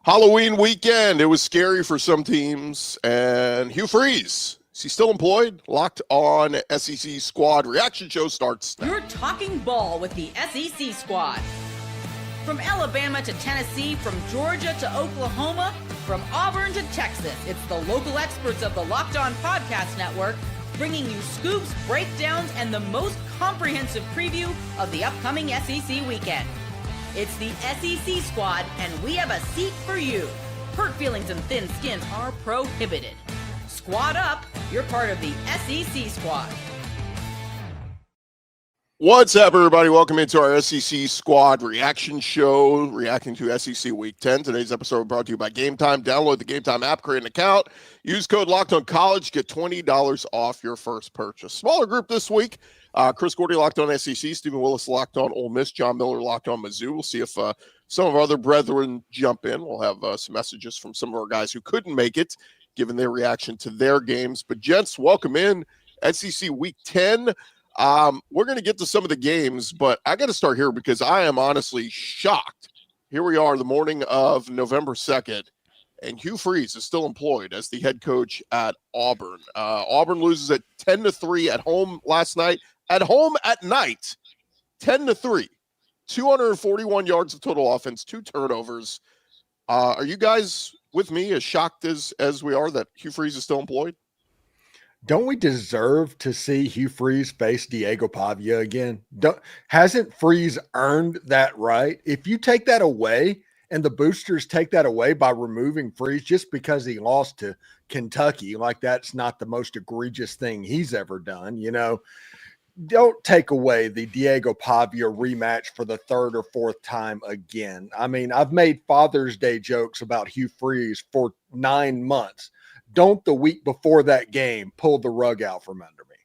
Halloween weekend. It was scary for some teams. And Hugh Freeze, is he still employed? Locked on SEC Squad Reaction Show starts now. You're talking ball with the SEC Squad. From Alabama to Tennessee, from Georgia to Oklahoma, from Auburn to Texas, it's the local experts of the Locked On Podcast Network bringing you scoops, breakdowns, and the most comprehensive preview of the upcoming SEC weekend. It's the SEC Squad, and we have a seat for you. Hurt feelings and thin skins are prohibited. Squad up, you're part of the SEC Squad. What's up, everybody? Welcome into our SEC Squad Reaction Show, reacting to SEC Week 10. Today's episode brought to you by Game Time. Download the Game Time app, create an account, use code LOCKEDONCollege, get $20 off your first purchase. Smaller group this week. Chris Gordy locked on SEC, Stephen Willis locked on Ole Miss, John Miller locked on Mizzou. We'll see if some of our other brethren jump in. We'll have some messages from some of our guys who couldn't make it, given their reaction to their games. But gents, welcome in SEC Week 10. We're going to get to some of the games, but I got to start here because I am honestly shocked. Here we are, the morning of November 2nd, and Hugh Freeze is still employed as the head coach at Auburn. Auburn loses at 10-3 at home last night. At home at night, 10-3, 241 yards of total offense, 2 turnovers. Are you guys with me as shocked as we are that Hugh Freeze is still employed? Don't we deserve to see Hugh Freeze face Diego Pavia again? Hasn't Freeze earned that right? If you take that away and the boosters take that away by removing Freeze just because he lost to Kentucky, like that's not the most egregious thing he's ever done, you know, don't take away the Diego Pavia rematch for the third or fourth time again. I mean, I've made Father's Day jokes about Hugh Freeze for 9 months. Don't the week before that game pull the rug out from under me.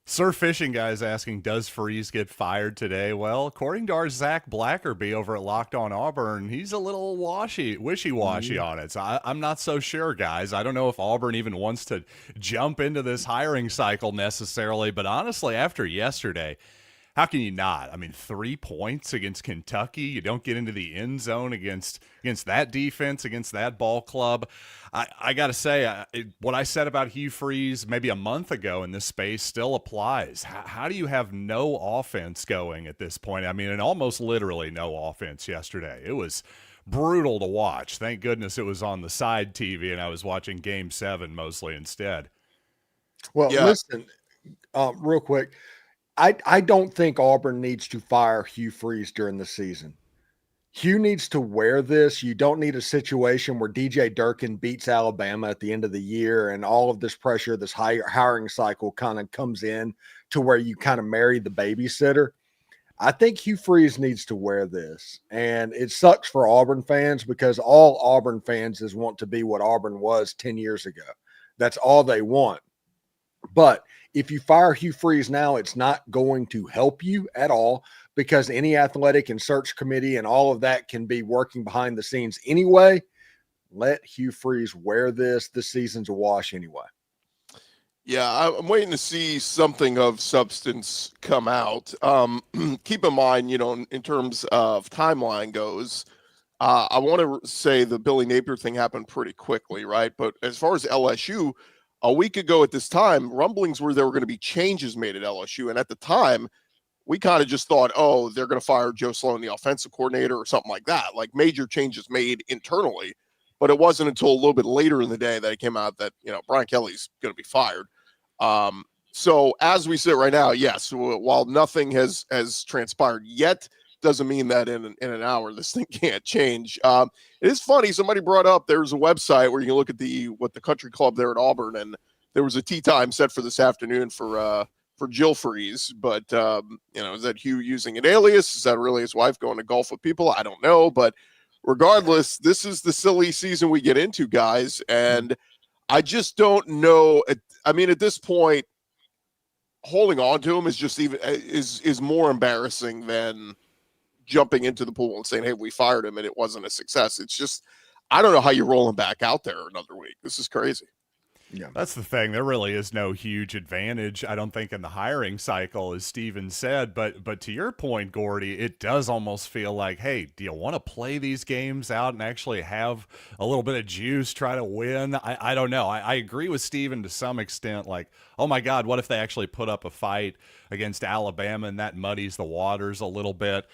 Sir Fishing Guy's asking, does Freeze get fired today? Well, according to our Zach Blackerby over at Locked On Auburn, he's a little wishy-washy on it. So I'm not so sure, guys. I don't know if Auburn even wants to jump into this hiring cycle necessarily, but honestly, after yesterday, how can you not? I mean, 3 points against Kentucky. You don't get into the end zone against that defense, against that ball club. I got to say, what I said about Hugh Freeze maybe a month ago in this space still applies. How do you have no offense going at this point? I mean, and almost literally no offense yesterday. It was brutal to watch. Thank goodness it was on the side TV, and I was watching Game 7 mostly instead. Well, listen, real quick. I don't think Auburn needs to fire Hugh Freeze during the season. Hugh needs to wear this. You don't need a situation where DJ Durkin beats Alabama at the end of the year and all of this pressure, this hiring cycle kind of comes in to where you kind of marry the babysitter. I think Hugh Freeze needs to wear this. And it sucks for Auburn fans because all Auburn fans want to be what Auburn was 10 years ago. That's all they want. But if you fire Hugh Freeze now, it's not going to help you at all because any athletic and search committee and all of that can be working behind the scenes anyway. Let Hugh Freeze wear this. This season's a wash anyway. Yeah, I'm waiting to see something of substance come out. Keep in mind, you know, in terms of timeline goes, I want to say the Billy Napier thing happened pretty quickly, right? But as far as LSU, a week ago at this time, rumblings were there were going to be changes made at LSU. And at the time, we kind of just thought, oh, they're going to fire Joe Sloan, the offensive coordinator, or something like that, like major changes made internally. But it wasn't until a little bit later in the day that it came out that, you know, Brian Kelly's going to be fired. So as we sit right now, yes, while nothing has transpired yet, doesn't mean that in an hour this thing can't change. It is funny. Somebody brought up there's a website where you can look at the country club there at Auburn, and there was a tea time set for this afternoon for Jill Freeze. But you know, is that Hugh using an alias? Is that really his wife going to golf with people? I don't know. But regardless, this is the silly season we get into, guys, and I just don't know. I mean, at this point, holding on to him is just is more embarrassing than jumping into the pool and saying, hey, we fired him and it wasn't a success. It's just, I don't know how you roll him back out there another week. This is crazy. Yeah. That's the thing. There really is no huge advantage, I don't think, in the hiring cycle, as Steven said. But to your point, Gordy, it does almost feel like, hey, do you want to play these games out and actually have a little bit of juice, try to win? I don't know. I agree with Steven to some extent. Like, oh my God, what if they actually put up a fight against Alabama and that muddies the waters a little bit?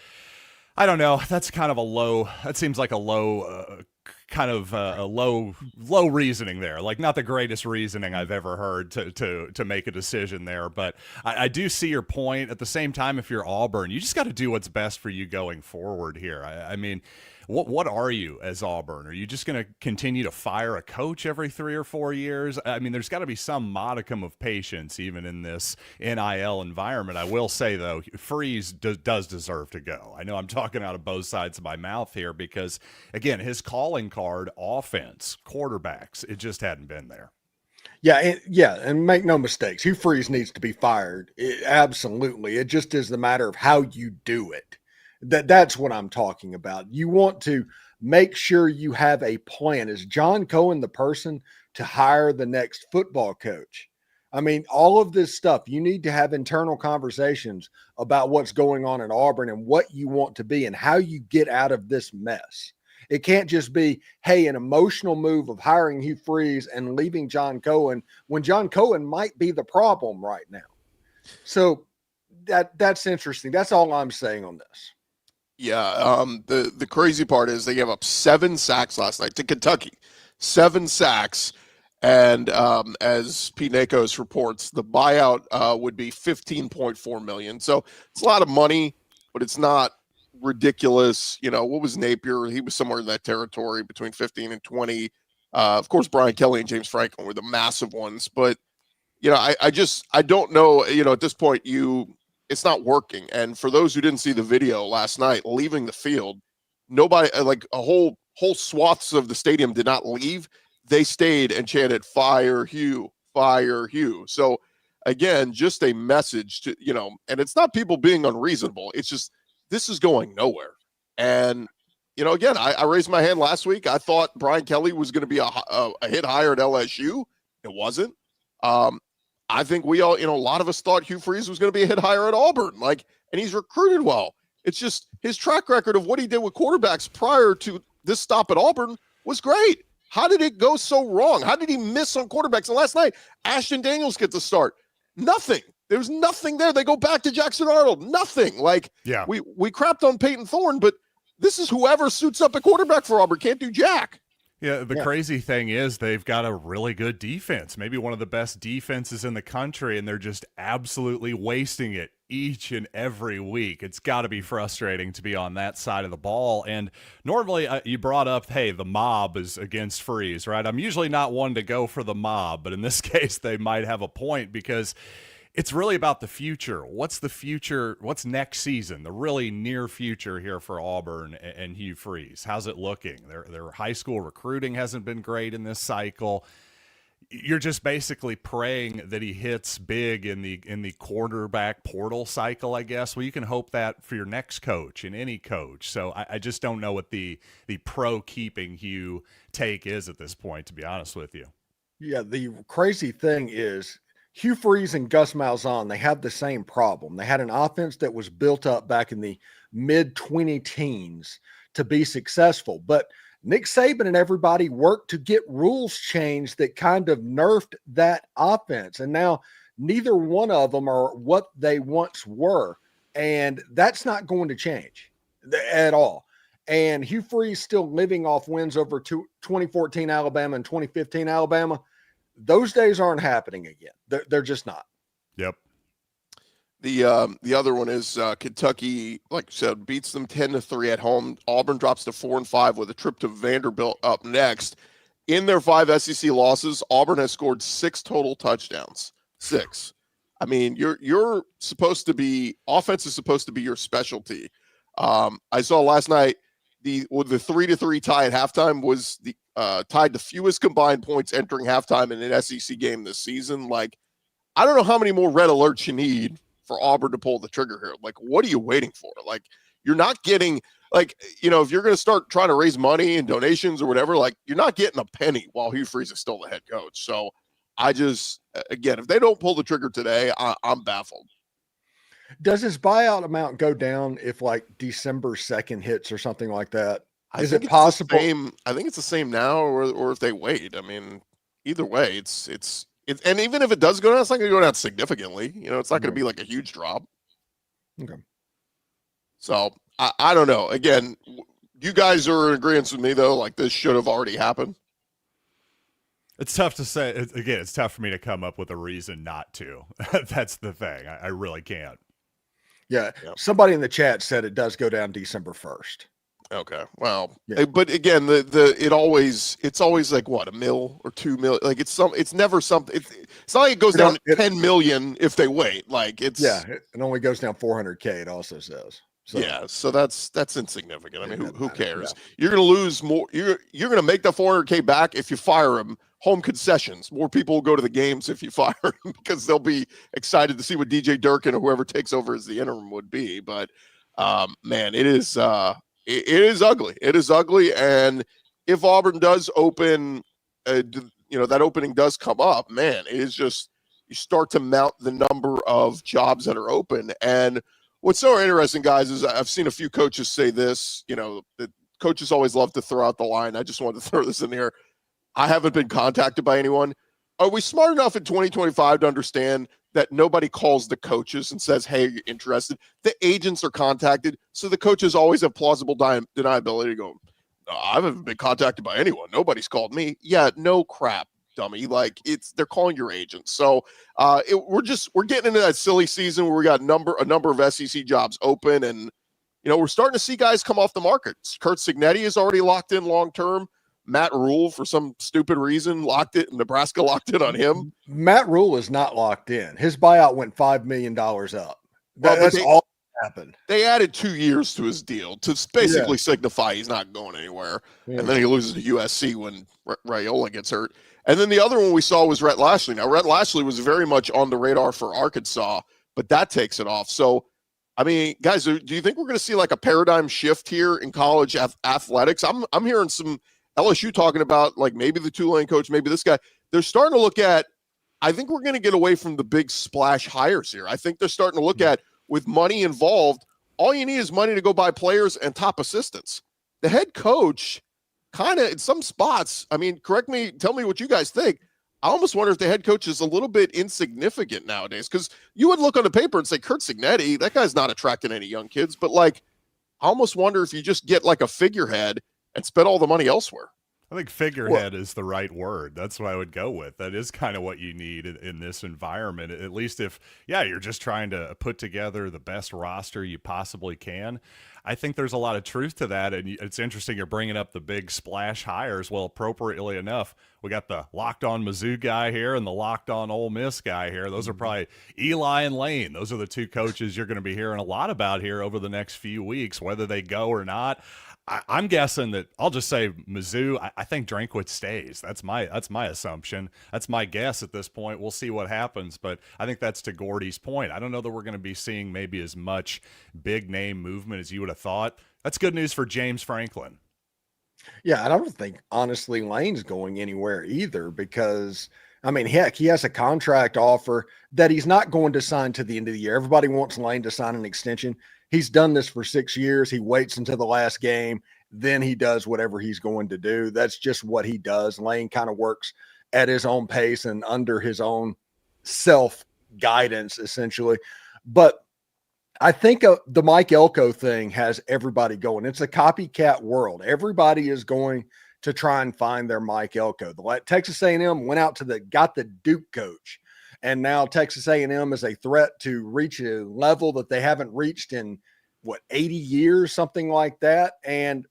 I don't know. That's kind of a low. That seems like a low, a low reasoning there. Like, not the greatest reasoning I've ever heard to make a decision there. But I do see your point. At the same time, if you're Auburn, you just got to do what's best for you going forward here. I mean, what are you as Auburn? Are you just going to continue to fire a coach every 3 or 4 years? I mean, there's got to be some modicum of patience even in this NIL environment. I will say, though, Freeze does deserve to go. I know I'm talking out of both sides of my mouth here because, again, his calling card, offense, quarterbacks, it just hadn't been there. Yeah, and make no mistakes, Hugh Freeze needs to be fired. Absolutely. It just is the matter of how you do it. That's what I'm talking about. You want to make sure you have a plan. Is John Cohen the person to hire the next football coach? I mean, all of this stuff, you need to have internal conversations about what's going on in Auburn and what you want to be and how you get out of this mess. It can't just be, hey, an emotional move of hiring Hugh Freeze and leaving John Cohen when John Cohen might be the problem right now. So that's interesting. That's all I'm saying on this. Yeah, the crazy part is they gave up 7 sacks last night to Kentucky. 7 sacks, and as Pete Nakos reports, the buyout would be $15.4 million. So it's a lot of money, but it's not ridiculous. You know, what was Napier? He was somewhere in that territory between 15 and 20. Of course, Brian Kelly and James Franklin were the massive ones, but you know, I don't know. You know, at this point, it's not working. And for those who didn't see the video last night, leaving the field, nobody, like a whole swaths of the stadium did not leave. They stayed and chanted, "Fire Hugh, fire Hugh." So again, just a message to, you know, and it's not people being unreasonable. It's just, this is going nowhere. And, you know, again, I raised my hand last week. I thought Brian Kelly was going to be a hit higher at LSU. It wasn't. I think we all, you know, a lot of us thought Hugh Freeze was going to be a hit higher at Auburn, like, and he's recruited well. It's just his track record of what he did with quarterbacks prior to this stop at Auburn was great. How did it go so wrong? How did he miss on quarterbacks? And last night, Ashton Daniels gets the start. Nothing. There's nothing there. They go back to Jackson Arnold. Nothing. Like, yeah, we crapped on Peyton Thorne, but this is whoever suits up a quarterback for Auburn. Can't do jack. Yeah, the crazy thing is they've got a really good defense, maybe one of the best defenses in the country, and they're just absolutely wasting it each and every week. It's got to be frustrating to be on that side of the ball. And normally you brought up, hey, the mob is against Freeze, right? I'm usually not one to go for the mob, but in this case they might have a point because it's really about the future. What's the future? What's next season? The really near future here for Auburn and Hugh Freeze. How's it looking? Their high school recruiting hasn't been great in this cycle. You're just basically praying that he hits big in the quarterback portal cycle, I guess. Well, you can hope that for your next coach and any coach. So I just don't know what the pro keeping Hugh take is at this point, to be honest with you. Yeah, the crazy thing is, Hugh Freeze and Gus Malzahn, they have the same problem. They had an offense that was built up back in the mid-20 teens to be successful. But Nick Saban and everybody worked to get rules changed that kind of nerfed that offense. And now neither one of them are what they once were. And that's not going to change at all. And Hugh Freeze still living off wins over 2014 Alabama and 2015 Alabama. Those days aren't happening again. They're just not. Yep. The other one is Kentucky, like you said, beats them 10-3 at home. Auburn drops to 4-5 with a trip to Vanderbilt up next. In their 5 SEC losses, Auburn has scored 6 total touchdowns. 6. I mean, you're supposed to be, offense is supposed to be your specialty. I saw last night the 3-3 tie at halftime was the tied the fewest combined points entering halftime in an SEC game this season. Like, I don't know how many more red alerts you need for Auburn to pull the trigger here. Like, what are you waiting for? Like, you're not getting, like, you know, if you're going to start trying to raise money and donations or whatever, like, you're not getting a penny while Hugh Freeze is still the head coach. So I just, again, if they don't pull the trigger today, I'm baffled. Does his buyout amount go down if like December 2nd hits or something like that? Is it possible? I think it's the same now, or if they wait. I mean, either way, it's and even if it does go down, it's not going to go down significantly. You know, it's not going to be like a huge drop. Okay. So I don't know. Again, you guys are in agreement with me though. Like this should have already happened. It's tough to say. Again, it's tough for me to come up with a reason not to. That's the thing. I really can't. Yeah. Yep. Somebody in the chat said it does go down December 1st. Okay. Well, but again, it's always like what, $1 million or $2 million. Like it's never something. It's not like it goes down 10 million if they wait. Like it only goes down 400K. It also says. So. Yeah, so that's insignificant. I mean, who cares? Yeah. You're going to lose more. You're going to make the 400K back if you fire him. Home concessions. More people will go to the games if you fire him because they'll be excited to see what DJ Durkin or whoever takes over as the interim would be. But man, it is ugly. It is ugly. And if Auburn does open, that opening does come up, man, it is just you start to mount the number of jobs that are open. And what's so interesting, guys, is I've seen a few coaches say this, that coaches always love to throw out the line. I just wanted to throw this in here. I haven't been contacted by anyone. Are we smart enough in 2025 to understand that nobody calls the coaches and says, hey, you're interested? The agents are contacted, so the coaches always have plausible deniability to go, no, I haven't been contacted by anyone. Nobody's called me. Yeah, no crap, dummy. Like they're calling your agents. So we're getting into that silly season where we got a number of SEC jobs open, and we're starting to see guys come off the market. Kurt Cignetti is already locked in long term. Matt Rule, for some stupid reason, Nebraska locked in on him. Matt Rule is not locked in. His buyout went $5 million up. That's all that happened. They added 2 years to his deal to basically signify he's not going anywhere. Yeah. And then he loses to USC when Raiola gets hurt. And then the other one we saw was Rhett Lashley. Now, Rhett Lashley was very much on the radar for Arkansas, but that takes it off. So, I mean, guys, do you think we're going to see like a paradigm shift here in college athletics? I'm hearing some LSU talking about like maybe the Tulane coach, maybe this guy. They're starting to look at, I think we're going to get away from the big splash hires here. I think they're starting to look at, with money involved, all you need is money to go buy players and top assistants. The head coach kind of in some spots, I mean, tell me what you guys think. I almost wonder if the head coach is a little bit insignificant nowadays, because you would look on the paper and say, Kurt Cignetti, that guy's not attracting any young kids. But like, I almost wonder if you just get like a figurehead and spend all the money elsewhere. I think figurehead is the right word. That's what I would go with. That is kind of what you need in this environment, at least if, you're just trying to put together the best roster you possibly can. I think there's a lot of truth to that, and it's interesting you're bringing up the big splash hires. Well, appropriately enough, we got the Locked On Mizzou guy here and the Locked On Ole Miss guy here. Those are probably Eli and Lane. Those are the two coaches you're going to be hearing a lot about here over the next few weeks, whether they go or not. I'm guessing that I'll just say Mizzou. I think Drinkwitz stays. That's my assumption. That's my guess at this point. We'll see what happens, but I think that's to Gordy's point. I don't know that we're going to be seeing maybe as much big name movement as you would have thought. That's good news for James Franklin. Yeah, and I don't think honestly Lane's going anywhere either, because I mean, heck, he has a contract offer that he's not going to sign to the end of the year. Everybody wants Lane to sign an extension. He's done this for 6 years. He waits until the last game. Then he does whatever he's going to do. That's just what he does. Lane kind of works at his own pace and under his own self-guidance, essentially. But I think the Mike Elko thing has everybody going. It's a copycat world. Everybody is going to try and find their Mike Elko. Texas A&M went out got the Duke coach. And now Texas A&M is a threat to reach a level that they haven't reached in, 80 years, something like that. And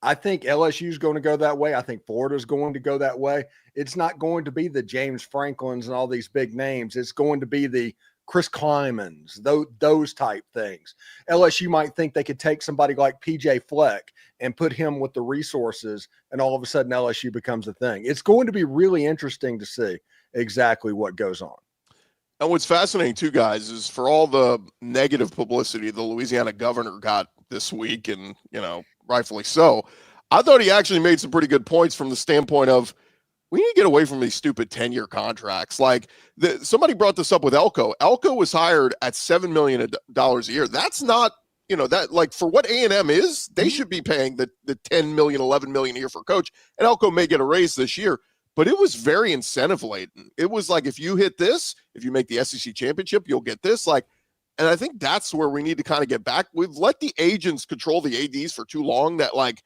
I think LSU is going to go that way. I think Florida is going to go that way. It's not going to be the James Franklins and all these big names. It's going to be the Chris Klymans, those type things. LSU might think they could take somebody like PJ Fleck and put him with the resources, and all of a sudden LSU becomes a thing. It's going to be really interesting to see exactly what goes on. And what's fascinating too, guys, is for all the negative publicity the Louisiana governor got this week, and rightfully so, I thought he actually made some pretty good points from the standpoint of we need to get away from these stupid 10-year contracts. Like somebody brought this up with Elko. Elko was hired at $7 million a year. That's not, that like for what A&M is, they should be paying the 10 million, 11 million a year for a coach. And Elko may get a raise this year, but it was very incentive laden. It was like, if you hit this, if you make the SEC championship, you'll get this. Like, and I think that's where we need to kind of get back. We've let the agents control the ADs for too long that, like,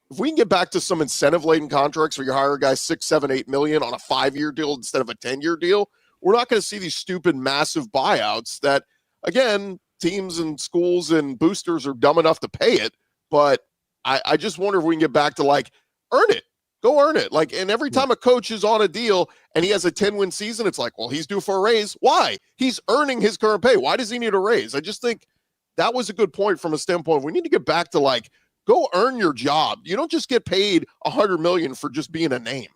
if we can get back to some incentive-laden contracts where you hire a guy 6, 7, 8 million on a 5-year deal instead of a 10-year deal, we're not going to see these stupid massive buyouts that, again, teams and schools and boosters are dumb enough to pay it. But I just wonder if we can get back to, like, earn it. Go earn it. Like, and every time a coach is on a deal and he has a 10-win season, it's like, well, he's due for a raise. Why? He's earning his current pay. Why does he need a raise? I just think that was a good point from a standpoint. We need to get back to, like, go earn your job. You don't just get paid $100 million for just being a name.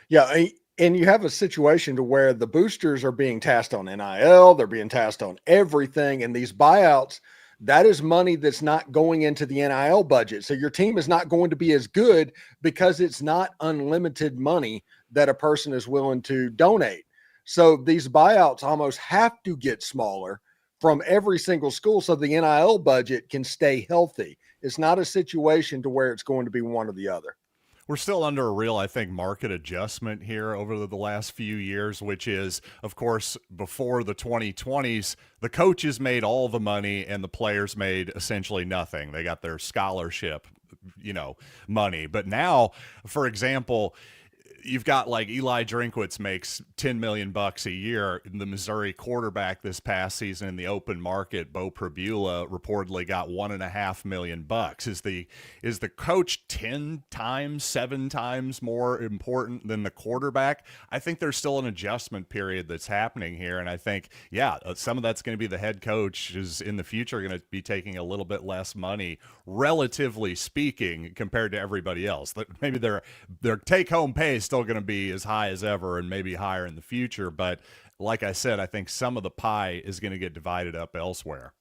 Yeah, and you have a situation to where the boosters are being tasked on NIL, they're being tasked on everything, and these buyouts, that is money that's not going into the NIL budget. So your team is not going to be as good because it's not unlimited money that a person is willing to donate. So these buyouts almost have to get smaller from every single school so the NIL budget can stay healthy. It's not a situation to where it's going to be one or the other. We're still under a real, I think, market adjustment here over the last few years, which is, of course, before the 2020s, the coaches made all the money and the players made essentially nothing. They got their scholarship, money. But now, for example, you've got like Eli Drinkwitz makes $10 million a year. The Missouri quarterback this past season in the open market, Bo Prabula, reportedly got $1.5 million. Is the coach 10 times, 7 times more important than the quarterback? I think there's still an adjustment period that's happening here. And I think, some of that's going to be the head coach is in the future going to be taking a little bit less money, relatively speaking, compared to everybody else. Maybe their take-home pay is still going to be as high as ever and maybe higher in the future. But like I said, I think some of the pie is going to get divided up elsewhere.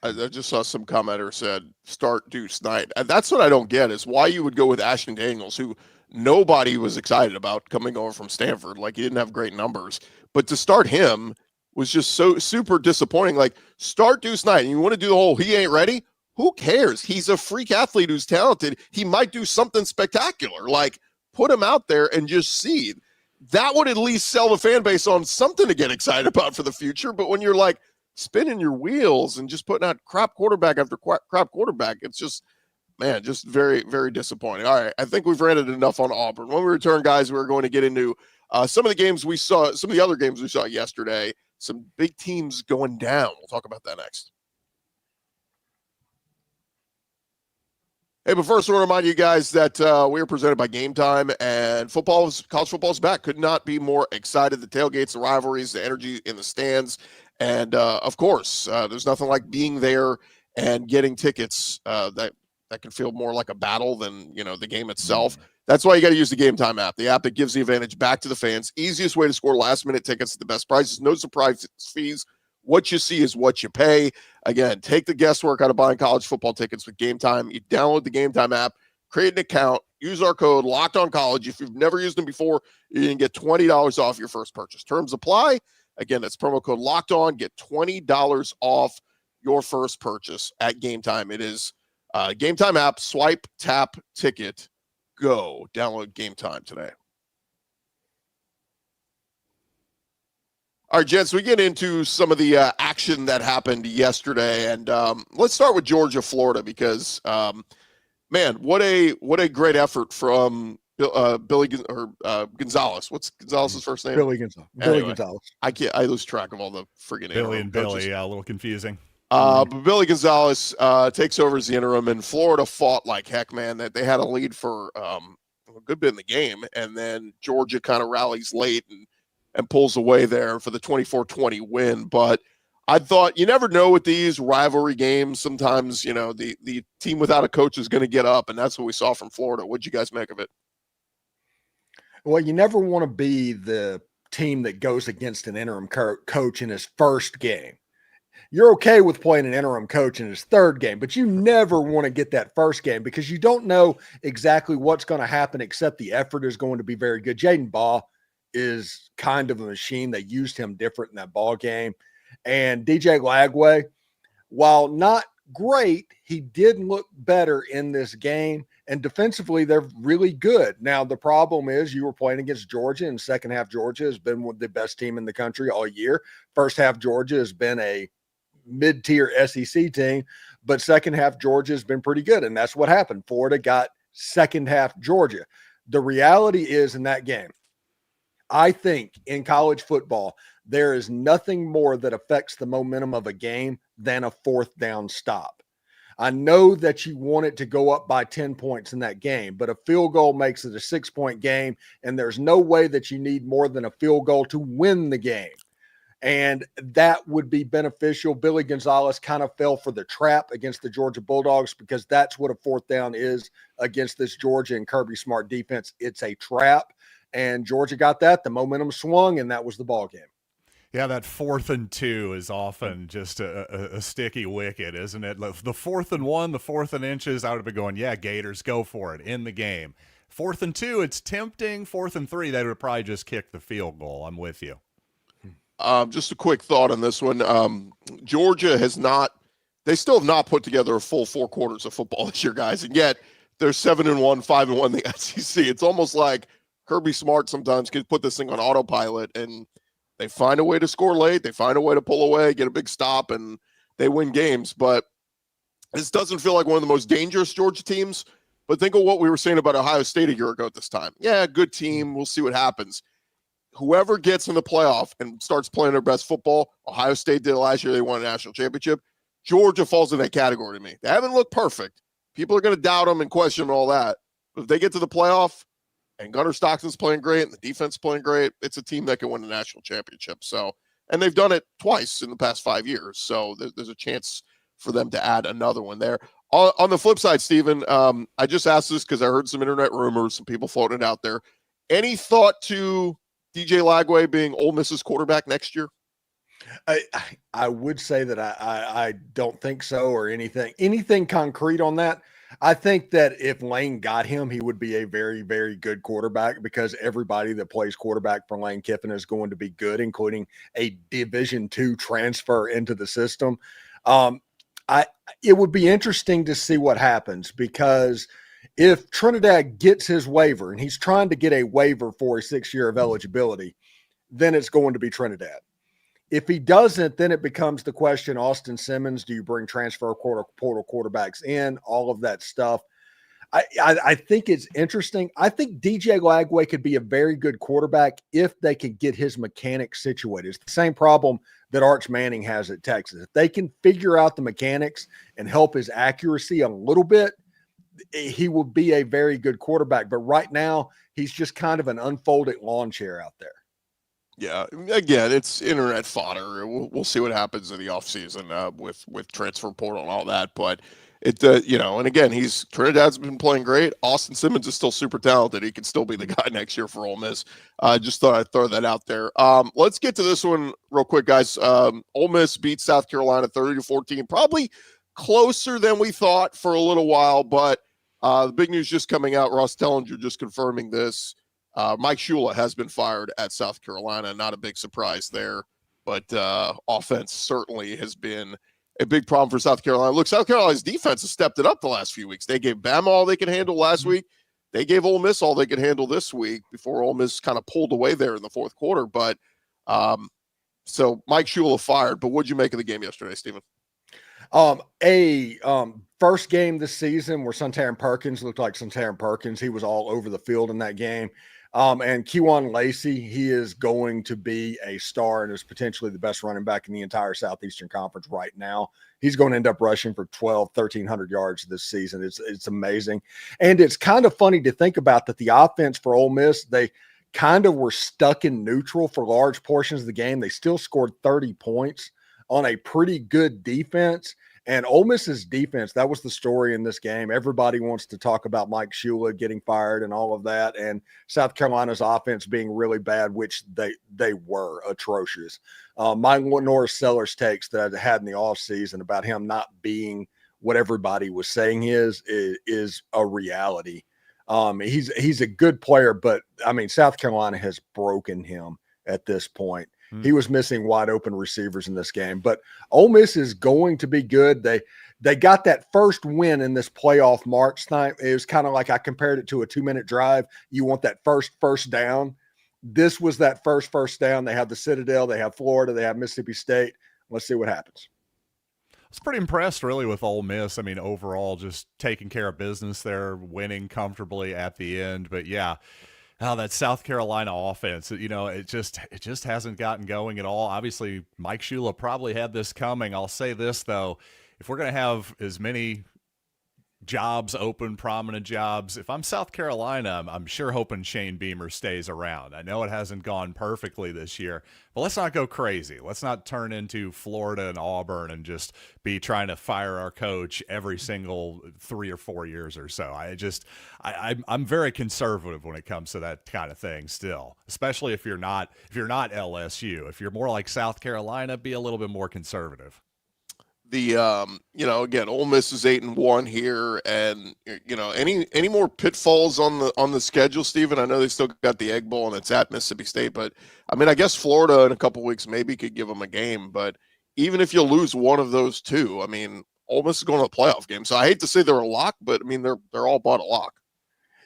I just saw some commenter said, start Deuce Knight. And that's what I don't get is why you would go with Ashton Daniels, who nobody was excited about coming over from Stanford. Like, he didn't have great numbers. But to start him was just so super disappointing. Like, start Deuce Knight. And you want to do the whole he ain't ready? Who cares? He's a freak athlete who's talented. He might do something spectacular. Like, put him out there and just see. That would at least sell the fan base on something to get excited about for the future. But when you're like spinning your wheels and just putting out crap quarterback after crap quarterback, it's just, man, just very, very disappointing. All right, I think we've ranted enough on Auburn. When we return, guys, we're going to get into some of the other games we saw yesterday, some big teams going down. We'll talk about that next. Hey, but first, I want to remind you guys that we are presented by Game Time, and college football is back. Could not be more excited. The tailgates, the rivalries, the energy in the stands, and of course, there's nothing like being there and getting tickets that can feel more like a battle than the game itself. That's why you got to use the Game Time app, the app that gives the advantage back to the fans. Easiest way to score last-minute tickets at the best prices, no surprise fees. What you see is what you pay. Again, take the guesswork out of buying college football tickets with Game Time. You download the Game Time app, create an account, use our code LOCKEDONCollege. If you've never used them before, you can get $20 off your first purchase. Terms apply. Again, that's promo code LOCKEDON. Get $20 off your first purchase at Game Time. It is Game Time app, swipe, tap, ticket, go. Download Game Time today. All right, gents, we get into some of the action that happened yesterday, and let's start with Georgia, Florida, because man, what a great effort from Billy Gonzalez. What's Gonzalez's first name? Billy Gonzalez. Billy Gonzalez. I lose track of all the friggin' Billy and Billy, yeah, a little confusing. But Billy Gonzalez takes over as the interim, and Florida fought like heck, man. That they had a lead for a good bit in the game, and then Georgia kind of rallies late and pulls away there for the 24-20 win. But I thought you never know with these rivalry games. Sometimes, the team without a coach is going to get up, and that's what we saw from Florida. What'd you guys make of it? Well, you never want to be the team that goes against an interim coach in his first game. You're okay with playing an interim coach in his third game, but you never want to get that first game because you don't know exactly what's going to happen, except the effort is going to be very good. Jaden Baugh is kind of a machine. They used him different in that ball game. And DJ Lagway, while not great, he did look better in this game. And defensively, they're really good. Now, the problem is you were playing against Georgia, and second half Georgia has been one of the best team in the country all year. First half Georgia has been a mid-tier SEC team, but second half Georgia has been pretty good, and that's what happened. Florida got second half Georgia. The reality is in that game, I think in college football, there is nothing more that affects the momentum of a game than a fourth down stop. I know that you want it to go up by 10 points in that game, but a field goal makes it a 6-point game, and there's no way that you need more than a field goal to win the game. And that would be beneficial. Billy Gonzalez kind of fell for the trap against the Georgia Bulldogs because that's what a fourth down is against this Georgia and Kirby Smart defense. It's a trap, and Georgia got that. The momentum swung, and that was the ball game. Yeah, that 4th and 2 is often just a sticky wicket, isn't it? The 4th and 1, the 4th and inches, I would have been going, yeah, Gators, go for it in the game. 4th and 2, it's tempting. 4th and 3, they would probably just kick the field goal. I'm with you. Just a quick thought on this one. Georgia has not, they still have not put together a full 4 quarters of football this year, guys. And yet they're 7-1, 5-1 in the SEC. It's almost like Kirby Smart sometimes can put this thing on autopilot and they find a way to score late. They find a way to pull away, get a big stop, and they win games. But this doesn't feel like one of the most dangerous Georgia teams. But think of what we were saying about Ohio State a year ago at this time. Yeah, good team. We'll see what happens. Whoever gets in the playoff and starts playing their best football, Ohio State did last year. They won a national championship. Georgia falls in that category to me. They haven't looked perfect. People are going to doubt them and question them and all that. But if they get to the playoff and Gunnar Stockton's playing great and the defense is playing great, it's a team that can win a national championship. So, and they've done it twice in the past 5 years. So there's a chance for them to add another one there. On the flip side, Stephen, I just asked this because I heard some internet rumors, some people floating it out there. Any thought to DJ Lagway being Ole Miss's quarterback next year? I would say that I don't think so, or anything concrete on that. I think that if Lane got him, he would be a very, very good quarterback because everybody that plays quarterback for Lane Kiffin is going to be good, including a Division II transfer into the system. It would be interesting to see what happens because if Trinidad gets his waiver, and he's trying to get a waiver for a 6-year of eligibility, then it's going to be Trinidad. If he doesn't, then it becomes the question, Austin Simmons, do you bring transfer portal quarterbacks in, all of that stuff. I think it's interesting. I think DJ Lagway could be a very good quarterback if they could get his mechanics situated. It's the same problem that Arch Manning has at Texas. If they can figure out the mechanics and help his accuracy a little bit, he will be a very good quarterback. But right now, he's just kind of an unfolded lawn chair out there. Yeah, again, it's internet fodder. We'll see what happens in the offseason with transfer portal and all that. But it, and again, Trinidad's been playing great. Austin Simmons is still super talented. He can still be the guy next year for Ole Miss. Just thought I'd throw that out there. Let's get to this one real quick, guys. Ole Miss beat South Carolina 30-14, probably closer than we thought for a little while. But the big news just coming out, Ross Tellinger just confirming this. Mike Shula has been fired at South Carolina. Not a big surprise there, but offense certainly has been a big problem for South Carolina. Look, South Carolina's defense has stepped it up the last few weeks. They gave Bama all they could handle last week. They gave Ole Miss all they could handle this week before Ole Miss kind of pulled away there in the fourth quarter. But so Mike Shula fired. But what'd you make of the game yesterday, Stephen? First game this season where Suntarine Perkins looked like Suntarine Perkins. He was all over the field in that game. And Kejuan Lacey, he is going to be a star and is potentially the best running back in the entire Southeastern Conference right now. He's going to end up rushing for 1,300 yards this season. It's amazing. And it's kind of funny to think about that the offense for Ole Miss, they kind of were stuck in neutral for large portions of the game. They still scored 30 points on a pretty good defense. And Ole Miss's defense, that was the story in this game. Everybody wants to talk about Mike Shula getting fired and all of that, and South Carolina's offense being really bad, which they were atrocious. My Norris Sellers takes that I had in the offseason about him not being what everybody was saying is a reality. He's a good player, but I mean, South Carolina has broken him at this point. He was missing wide open receivers in this game, but Ole Miss is going to be good. They got that first win in this playoff March time. It was kind of like I compared it to a 2-minute drive. You want that first down. This was that first down. They have the Citadel, they have Florida, they have Mississippi State. Let's see what happens. I was pretty impressed really with Ole Miss. I mean, overall, just taking care of business there, winning comfortably at the end. But yeah, that South Carolina offense, it just hasn't gotten going at all. Obviously, Mike Shula probably had this coming. I'll say this, though. If we're going to have as many jobs open, prominent jobs, if I'm South Carolina, I'm sure hoping Shane Beamer stays around. I know it hasn't gone perfectly this year, but let's not go crazy. Let's not turn into Florida and Auburn and just be trying to fire our coach every single 3 or 4 years or so. I'm very conservative when it comes to that kind of thing still, especially if you're not LSU. If you're more like South Carolina, be a little bit more conservative. Again, Ole Miss is 8-1 here, and any more pitfalls on the schedule, Stephen? I know they still got the Egg Bowl and it's at Mississippi State, but I mean, I guess Florida in a couple weeks maybe could give them a game. But even if you lose one of those two, I mean, Ole Miss is going to a playoff game. So I hate to say they're a lock, but I mean they're all but a lock.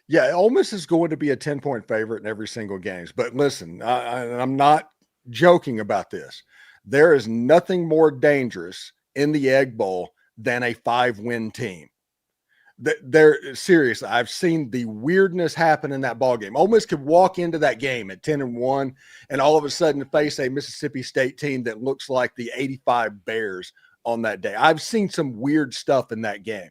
Yeah, Ole Miss is going to be a 10-point favorite in every single game. But listen, I'm not joking about this. There is nothing more dangerous in the Egg Bowl than a 5-win team. They're serious. I've seen the weirdness happen in that ball game. Ole Miss could walk into that game at 10-1 and all of a sudden face a Mississippi State team that looks like the 85 Bears on that day. I've seen some weird stuff in that game.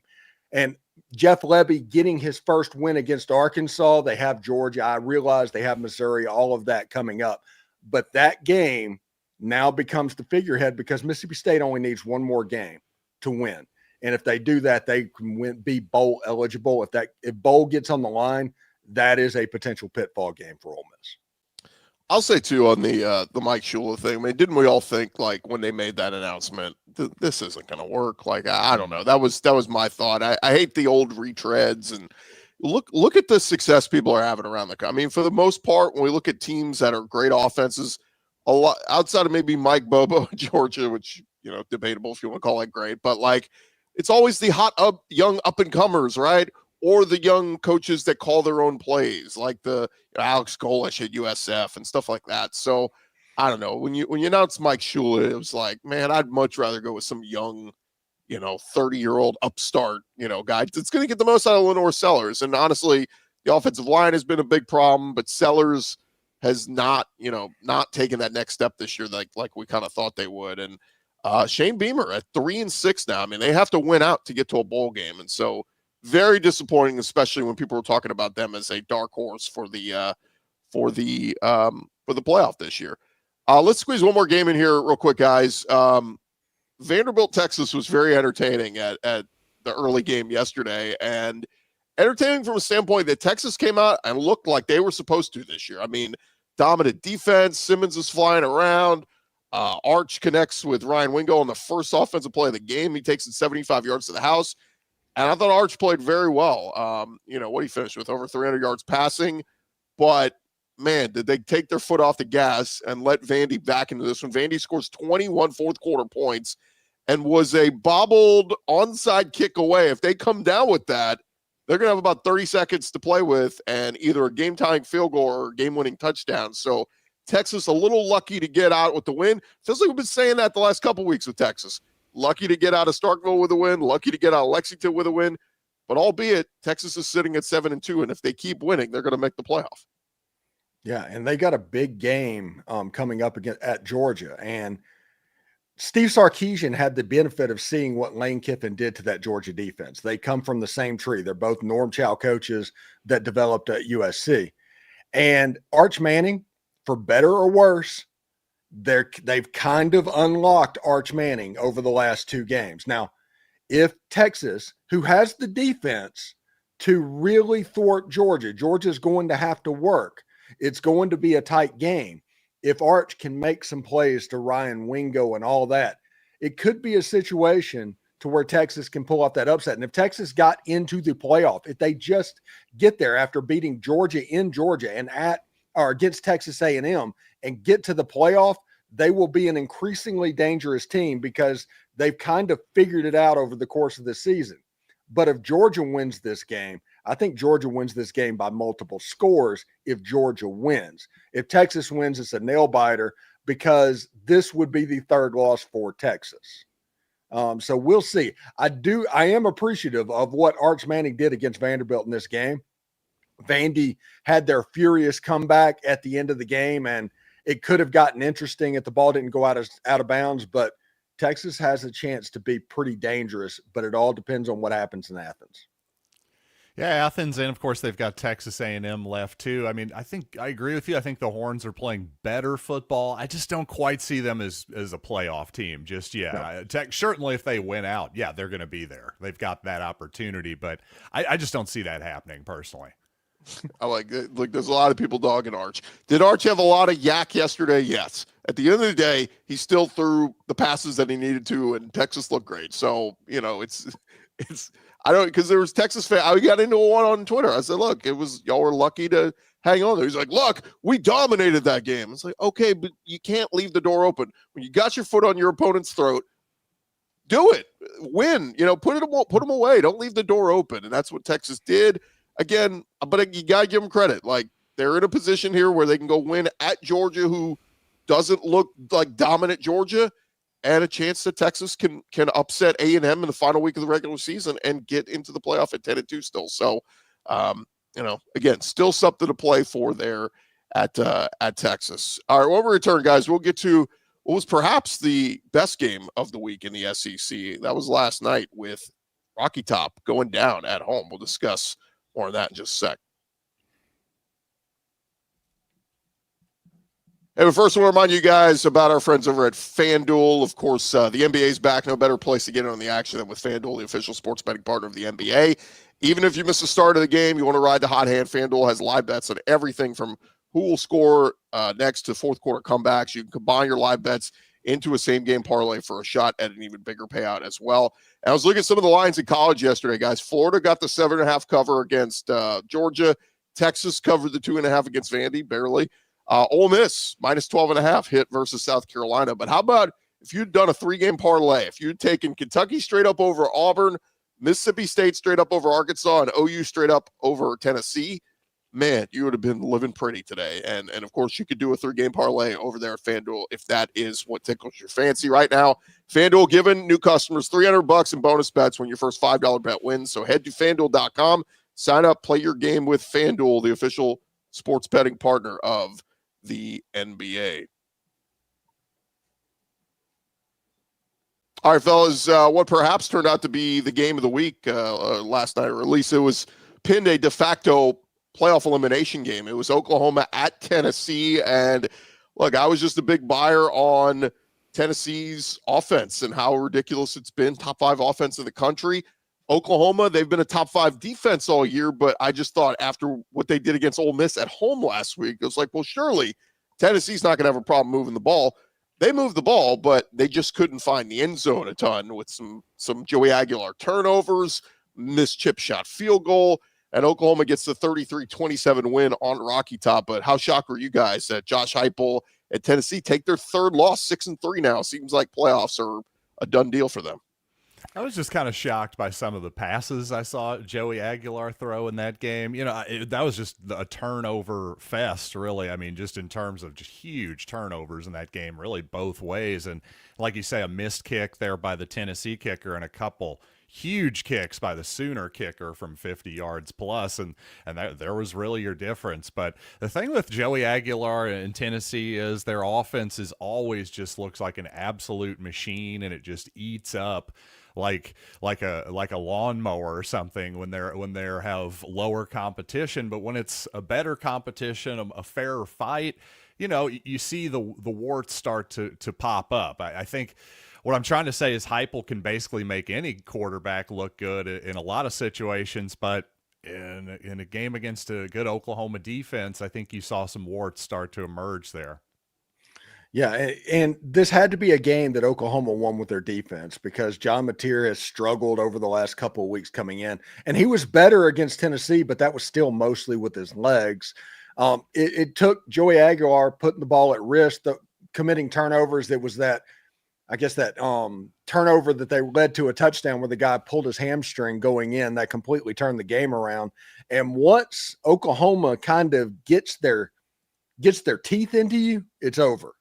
And Jeff Lebby getting his first win against Arkansas. They have Georgia. I realize they have Missouri, all of that coming up. But that game now becomes the figurehead because Mississippi State only needs one more game to win. And if they do that, they can be bowl eligible. If bowl gets on the line, that is a potential pitfall game for Ole Miss. I'll say too on the Mike Shula thing. I mean, didn't we all think like when they made that announcement, this isn't going to work? Like I don't know. That was my thought. I hate the old retreads and look at the success people are having around the country. I mean, for the most part, when we look at teams that are great offenses, a lot outside of maybe Mike Bobo in Georgia, which debatable if you want to call that great, but like it's always the young up and comers, right? Or the young coaches that call their own plays, like the Alex Golish at USF and stuff like that. So I don't know. When you announced Mike Shula, it was like, man, I'd much rather go with some young, 30-year-old upstart, guy that's going to get the most out of Lenore Sellers. And honestly, the offensive line has been a big problem, but Sellers has not taken that next step this year like we kind of thought they would. And Shane Beamer at 3-6 now. I mean, they have to win out to get to a bowl game. And so very disappointing, especially when people were talking about them as a dark horse for the playoff this year. Let's squeeze one more game in here real quick, guys. Vanderbilt, Texas was very entertaining at the early game yesterday, and entertaining from a standpoint that Texas came out and looked like they were supposed to this year. I mean, dominant defense. Simmons is flying around. Arch connects with Ryan Wingo on the first offensive play of the game. He takes it 75 yards to the house. And I thought Arch played very well. What he finished with over 300 yards passing. But, man, did they take their foot off the gas and let Vandy back into this one. Vandy scores 21 fourth-quarter points and was a bobbled onside kick away. If they come down with that, they're going to have about 30 seconds to play with and either a game-tying field goal or game-winning touchdown. So Texas a little lucky to get out with the win. Feels like we've been saying that the last couple weeks with Texas. Lucky to get out of Starkville with a win, lucky to get out of Lexington with a win. But albeit, Texas is sitting at 7-2, and if they keep winning, they're going to make the playoff. Yeah, and they got a big game coming up again at Georgia. And Steve Sarkisian had the benefit of seeing what Lane Kiffin did to that Georgia defense. They come from the same tree. They're both Norm Chow coaches that developed at USC. And Arch Manning, for better or worse, they've kind of unlocked Arch Manning over the last two games. Now, if Texas, who has the defense to really thwart Georgia, Georgia's going to have to work. It's going to be a tight game. If Arch can make some plays to Ryan Wingo and all that, it could be a situation to where Texas can pull off that upset. And if Texas got into the playoff, if they just get there after beating Georgia in Georgia and against Texas A&M and get to the playoff, they will be an increasingly dangerous team because they've kind of figured it out over the course of the season. But if Georgia wins this game, I think Georgia wins this game by multiple scores if Georgia wins. If Texas wins, it's a nail biter because this would be the third loss for Texas. So we'll see. I am appreciative of what Arch Manning did against Vanderbilt in this game. Vandy had their furious comeback at the end of the game, and it could have gotten interesting if the ball didn't go out of bounds, but Texas has a chance to be pretty dangerous, but it all depends on what happens in Athens. Yeah, Athens, and of course they've got Texas A&M left too. I mean, I think I agree with you. I think the Horns are playing better football. I just don't quite see them as a playoff team just yet. No. Certainly if they win out, yeah, they're going to be there. They've got that opportunity, but I just don't see that happening personally. I like it. Like, there's a lot of people dogging Arch. Did Arch have a lot of yak yesterday? Yes. At the end of the day, he still threw the passes that he needed to, and Texas looked great. So, it's I don't, because there was Texas fan. I got into one on Twitter. I said, look, y'all were lucky to hang on there. He's like, look, we dominated that game. It's like, okay, but you can't leave the door open. When you got your foot on your opponent's throat, do it. Win. Put them away. Don't leave the door open. And that's what Texas did. Again, but you got to give them credit. Like, they're in a position here where they can go win at Georgia, who doesn't look like dominant Georgia, and a chance that Texas can upset A&M in the final week of the regular season and get into the playoff at 10-2 still. So, again, still something to play for there at Texas. All right, when we return, guys, we'll get to what was perhaps the best game of the week in the SEC. That was last night with Rocky Top going down at home. We'll discuss more on that in just a sec. Hey, but first, I want to remind you guys about our friends over at FanDuel. Of course, the NBA is back. No better place to get in on the action than with FanDuel, the official sports betting partner of the NBA. Even if you miss the start of the game, you want to ride the hot hand, FanDuel has live bets on everything from who will score next to fourth quarter comebacks. You can combine your live bets into a same-game parlay for a shot at an even bigger payout as well. And I was looking at some of the lines in college yesterday, guys. Florida got the 7.5 cover against Georgia. Texas covered the 2.5 against Vandy, barely. Ole Miss, minus 12.5 hit versus South Carolina. But how about if you'd done a 3-game parlay, if you'd taken Kentucky straight up over Auburn, Mississippi State straight up over Arkansas, and OU straight up over Tennessee, man, you would have been living pretty today. And of course, you could do a 3-game parlay over there at FanDuel if that is what tickles your fancy right now. FanDuel giving new customers $300 in bonus bets when your first $5 bet wins. So head to FanDuel.com, sign up, play your game with FanDuel, the official sports betting partner of the NBA. All right, fellas, what perhaps turned out to be the game of the week last night, or at least it was pinned a de facto playoff elimination game. It was Oklahoma at Tennessee, and look, I was just a big buyer on Tennessee's offense and how ridiculous it's been. Top 5 offense in the country. Oklahoma, they've been a top 5 defense all year, but I just thought after what they did against Ole Miss at home last week, it was like, well, surely Tennessee's not going to have a problem moving the ball. They moved the ball, but they just couldn't find the end zone a ton with some Joey Aguilar turnovers, missed chip shot field goal, and Oklahoma gets the 33-27 win on Rocky Top. But how shocked were you guys that Josh Heupel at Tennessee take their third loss, 6-3 now? Seems like playoffs are a done deal for them. I was just kind of shocked by some of the passes I saw Joey Aguilar throw in that game. That was just a turnover fest, really. I mean, just in terms of just huge turnovers in that game, really both ways. And like you say, a missed kick there by the Tennessee kicker and a couple huge kicks by the Sooner kicker from 50 yards plus, and there was really your difference. But the thing with Joey Aguilar in Tennessee is their offense is always just looks like an absolute machine, and it just eats up like a lawnmower or something when they're have lower competition. But when it's a better competition, a fairer fight, you see the warts start to pop up. I think what I'm trying to say is Heupel can basically make any quarterback look good in a lot of situations, but in a game against a good Oklahoma defense, I think you saw some warts start to emerge there. Yeah, and this had to be a game that Oklahoma won with their defense because John Mateer has struggled over the last couple of weeks coming in, and he was better against Tennessee, but that was still mostly with his legs. It took Joey Aguilar putting the ball at risk, committing turnovers. There was that, I guess, that turnover that they led to a touchdown where the guy pulled his hamstring going in. That completely turned the game around. And once Oklahoma kind of gets their teeth into you, it's over.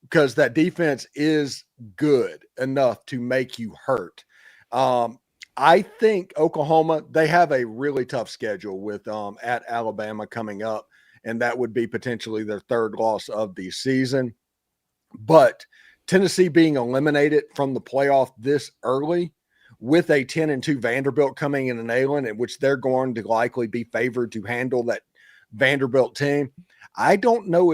Because that defense is good enough to make you hurt. I think Oklahoma, they have a really tough schedule with at Alabama coming up, and that would be potentially their third loss of the season. But Tennessee being eliminated from the playoff this early with a 10-2 Vanderbilt coming in and ailing, in which they're going to likely be favored to handle that Vanderbilt team. I don't know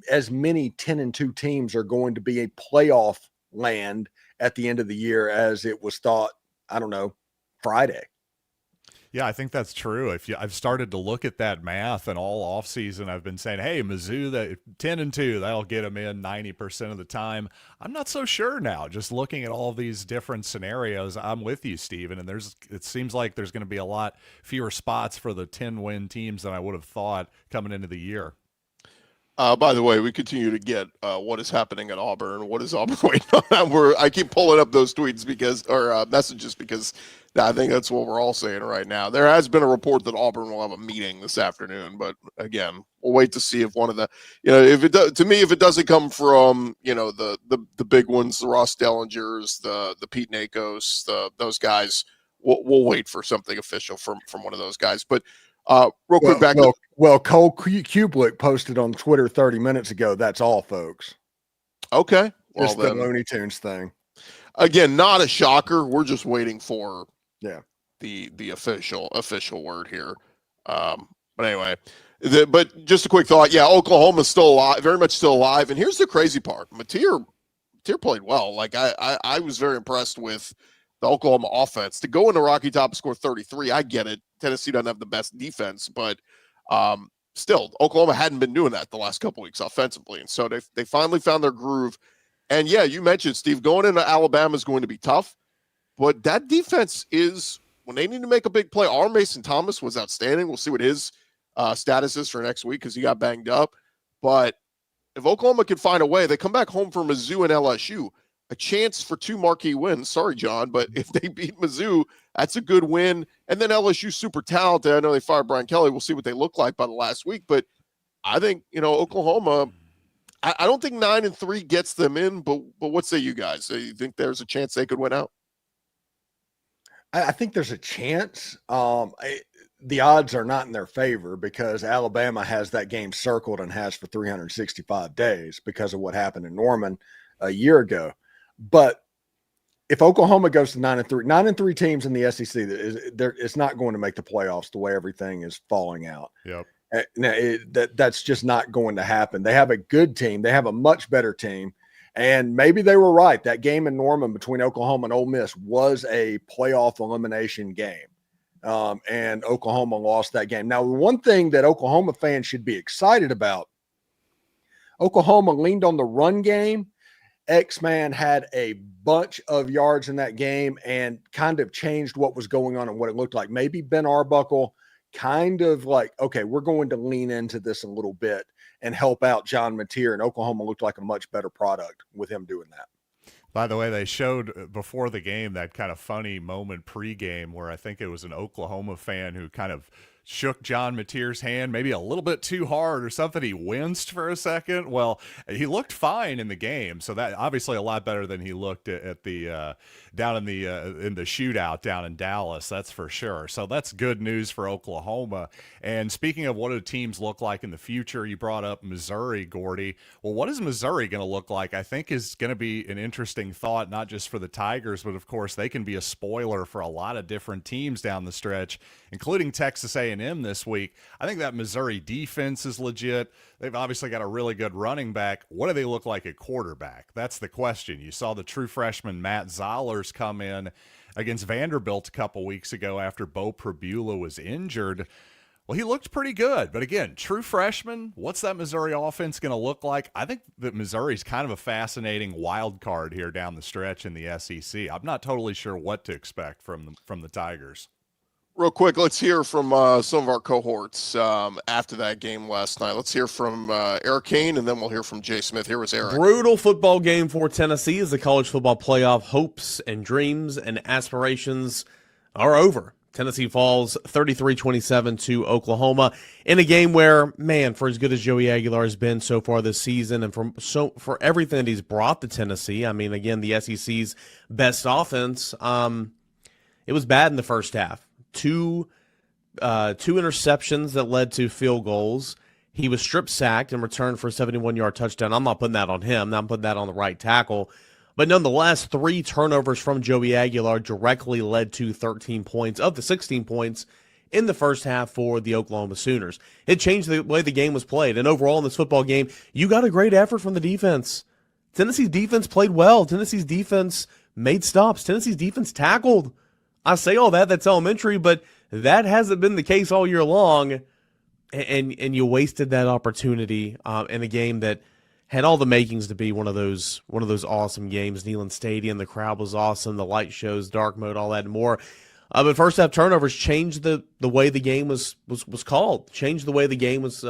as many 10-2 teams are going to be a playoff land at the end of the year as it was thought, I don't know, Friday. Yeah, I think that's true. I've started to look at that math, and all offseason I've been saying, hey, Mizzou, that 10-2, that'll get them in 90% of the time. I'm not so sure now. Just looking at all these different scenarios, I'm with you, Steven, and it seems like there's going to be a lot fewer spots for the 10-win teams than I would have thought coming into the year. By the way, we continue to get what is happening at Auburn. What is Auburn waiting on? I keep pulling up those tweets or messages because I think that's what we're all saying right now. There has been a report that Auburn will have a meeting this afternoon, but again, we'll wait to see if one of the, if it does, to me, if it doesn't come from, the big ones, the Ross Dellingers, the Pete Nakos, those guys, we'll wait for something official from one of those guys. But real quick, Cole Kublik posted on Twitter 30 minutes ago. That's all, folks. Okay. Just the Looney Tunes thing. Again, not a shocker. We're just waiting for the official word here. But anyway, but just a quick thought. Yeah, Oklahoma's still alive, very much still alive. And here's the crazy part. Mateer played well. Like I was very impressed with the Oklahoma offense. To go into Rocky Top and score 33, I get it. Tennessee doesn't have the best defense, but still, Oklahoma hadn't been doing that the last couple weeks offensively. And so they finally found their groove. And yeah, you mentioned, Steve, going into Alabama is going to be tough, but that defense is, when they need to make a big play, our Mason Thomas was outstanding. We'll see what his status is for next week because he got banged up. But if Oklahoma can find a way, they come back home for Mizzou and LSU, a chance for 2 marquee wins. Sorry, John, but if they beat Mizzou, that's a good win. And then LSU super talented. I know they fired Brian Kelly. We'll see what they look like by the last week. But I think, Oklahoma, I don't think 9-3 gets them in, but what say you guys? So you think there's a chance they could win out? I think there's a chance. The odds are not in their favor because Alabama has that game circled and has for 365 days because of what happened in Norman a year ago. But if Oklahoma goes to 9-3 teams in the SEC, it's not going to make the playoffs the way everything is falling out. Yep. Now, that's just not going to happen. They have a good team. They have a much better team. And maybe they were right. That game in Norman between Oklahoma and Ole Miss was a playoff elimination game. And Oklahoma lost that game. Now, the one thing that Oklahoma fans should be excited about, Oklahoma leaned on the run game. X-Man had a bunch of yards in that game and kind of changed what was going on and what it looked like. Maybe Ben Arbuckle kind of like, okay, we're going to lean into this a little bit and help out John Mateer, and Oklahoma looked like a much better product with him doing that. By the way, they showed before the game that kind of funny moment pregame where I think it was an Oklahoma fan who kind of shook John Mateer's hand maybe a little bit too hard or something. He winced for a second. Well, he looked fine in the game, so that obviously a lot better than he looked at the down in the shootout down in Dallas. That's for sure. So that's good news for Oklahoma. And speaking of what do teams look like in the future, you brought up Missouri, Gordy. Well, what is Missouri going to look like? I think is going to be an interesting thought, not just for the Tigers, but of course they can be a spoiler for a lot of different teams down the stretch, including Texas A&M. A&M this week. I think that Missouri defense is legit. They've obviously got a really good running back. What do they look like at quarterback? That's the question. You saw the true freshman Matt Zollers come in against Vanderbilt a couple weeks ago after Bo Prabula was injured. Well, he looked pretty good. But again, true freshman, what's that Missouri offense going to look like? I think that Missouri's kind of a fascinating wild card here down the stretch in the SEC. I'm not totally sure what to expect from the Tigers. Real quick, let's hear from some of our cohorts after that game last night. Let's hear from Eric Kane, and then we'll hear from Jay Smith. Here was Eric. Brutal football game for Tennessee as the college football playoff hopes and dreams and aspirations are over. Tennessee falls 33-27 to Oklahoma in a game where, man, for as good as Joey Aguilar has been so far this season and for everything that he's brought to Tennessee, I mean, again, the SEC's best offense, it was bad in the first half. Two interceptions that led to field goals. He was strip sacked and returned for a 71-yard touchdown. I'm not putting that on him. I'm putting that on the right tackle. But nonetheless, 3 turnovers from Joey Aguilar directly led to 13 points of the 16 points in the first half for the Oklahoma Sooners. It changed the way the game was played. And overall in this football game, you got a great effort from the defense. Tennessee's defense played well. Tennessee's defense made stops. Tennessee's defense tackled. I say all that, that's elementary, but that hasn't been the case all year long. And you wasted that opportunity in a game that had all the makings to be one of those awesome games. Neyland Stadium, the crowd was awesome, the light shows, dark mode, all that and more. But first half turnovers changed the way the game was called, changed the way the game was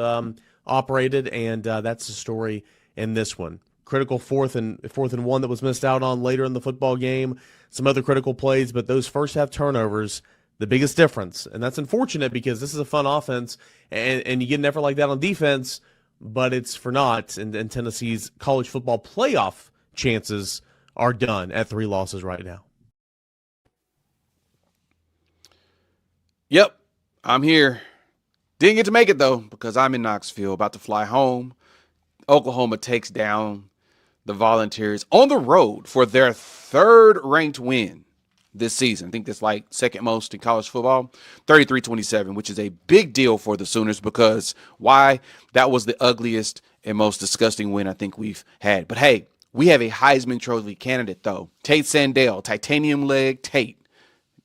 operated, and that's the story in this one. Critical fourth and one that was missed out on later in the football game. Some other critical plays, but those first half turnovers, the biggest difference. And that's unfortunate because this is a fun offense, and you get an effort like that on defense, but it's for naught, and Tennessee's college football playoff chances are done at 3 losses right now. Yep, I'm here. Didn't get to make it, though, because I'm in Knoxville, about to fly home. Oklahoma takes down the Volunteers on the road for their 3rd ranked win this season. I think that's like second most in college football, 33-27, which is a big deal for the Sooners because why? That was the ugliest and most disgusting win I think we've had. But hey, we have a Heisman Trophy candidate though. Tate Sandell, titanium leg Tate.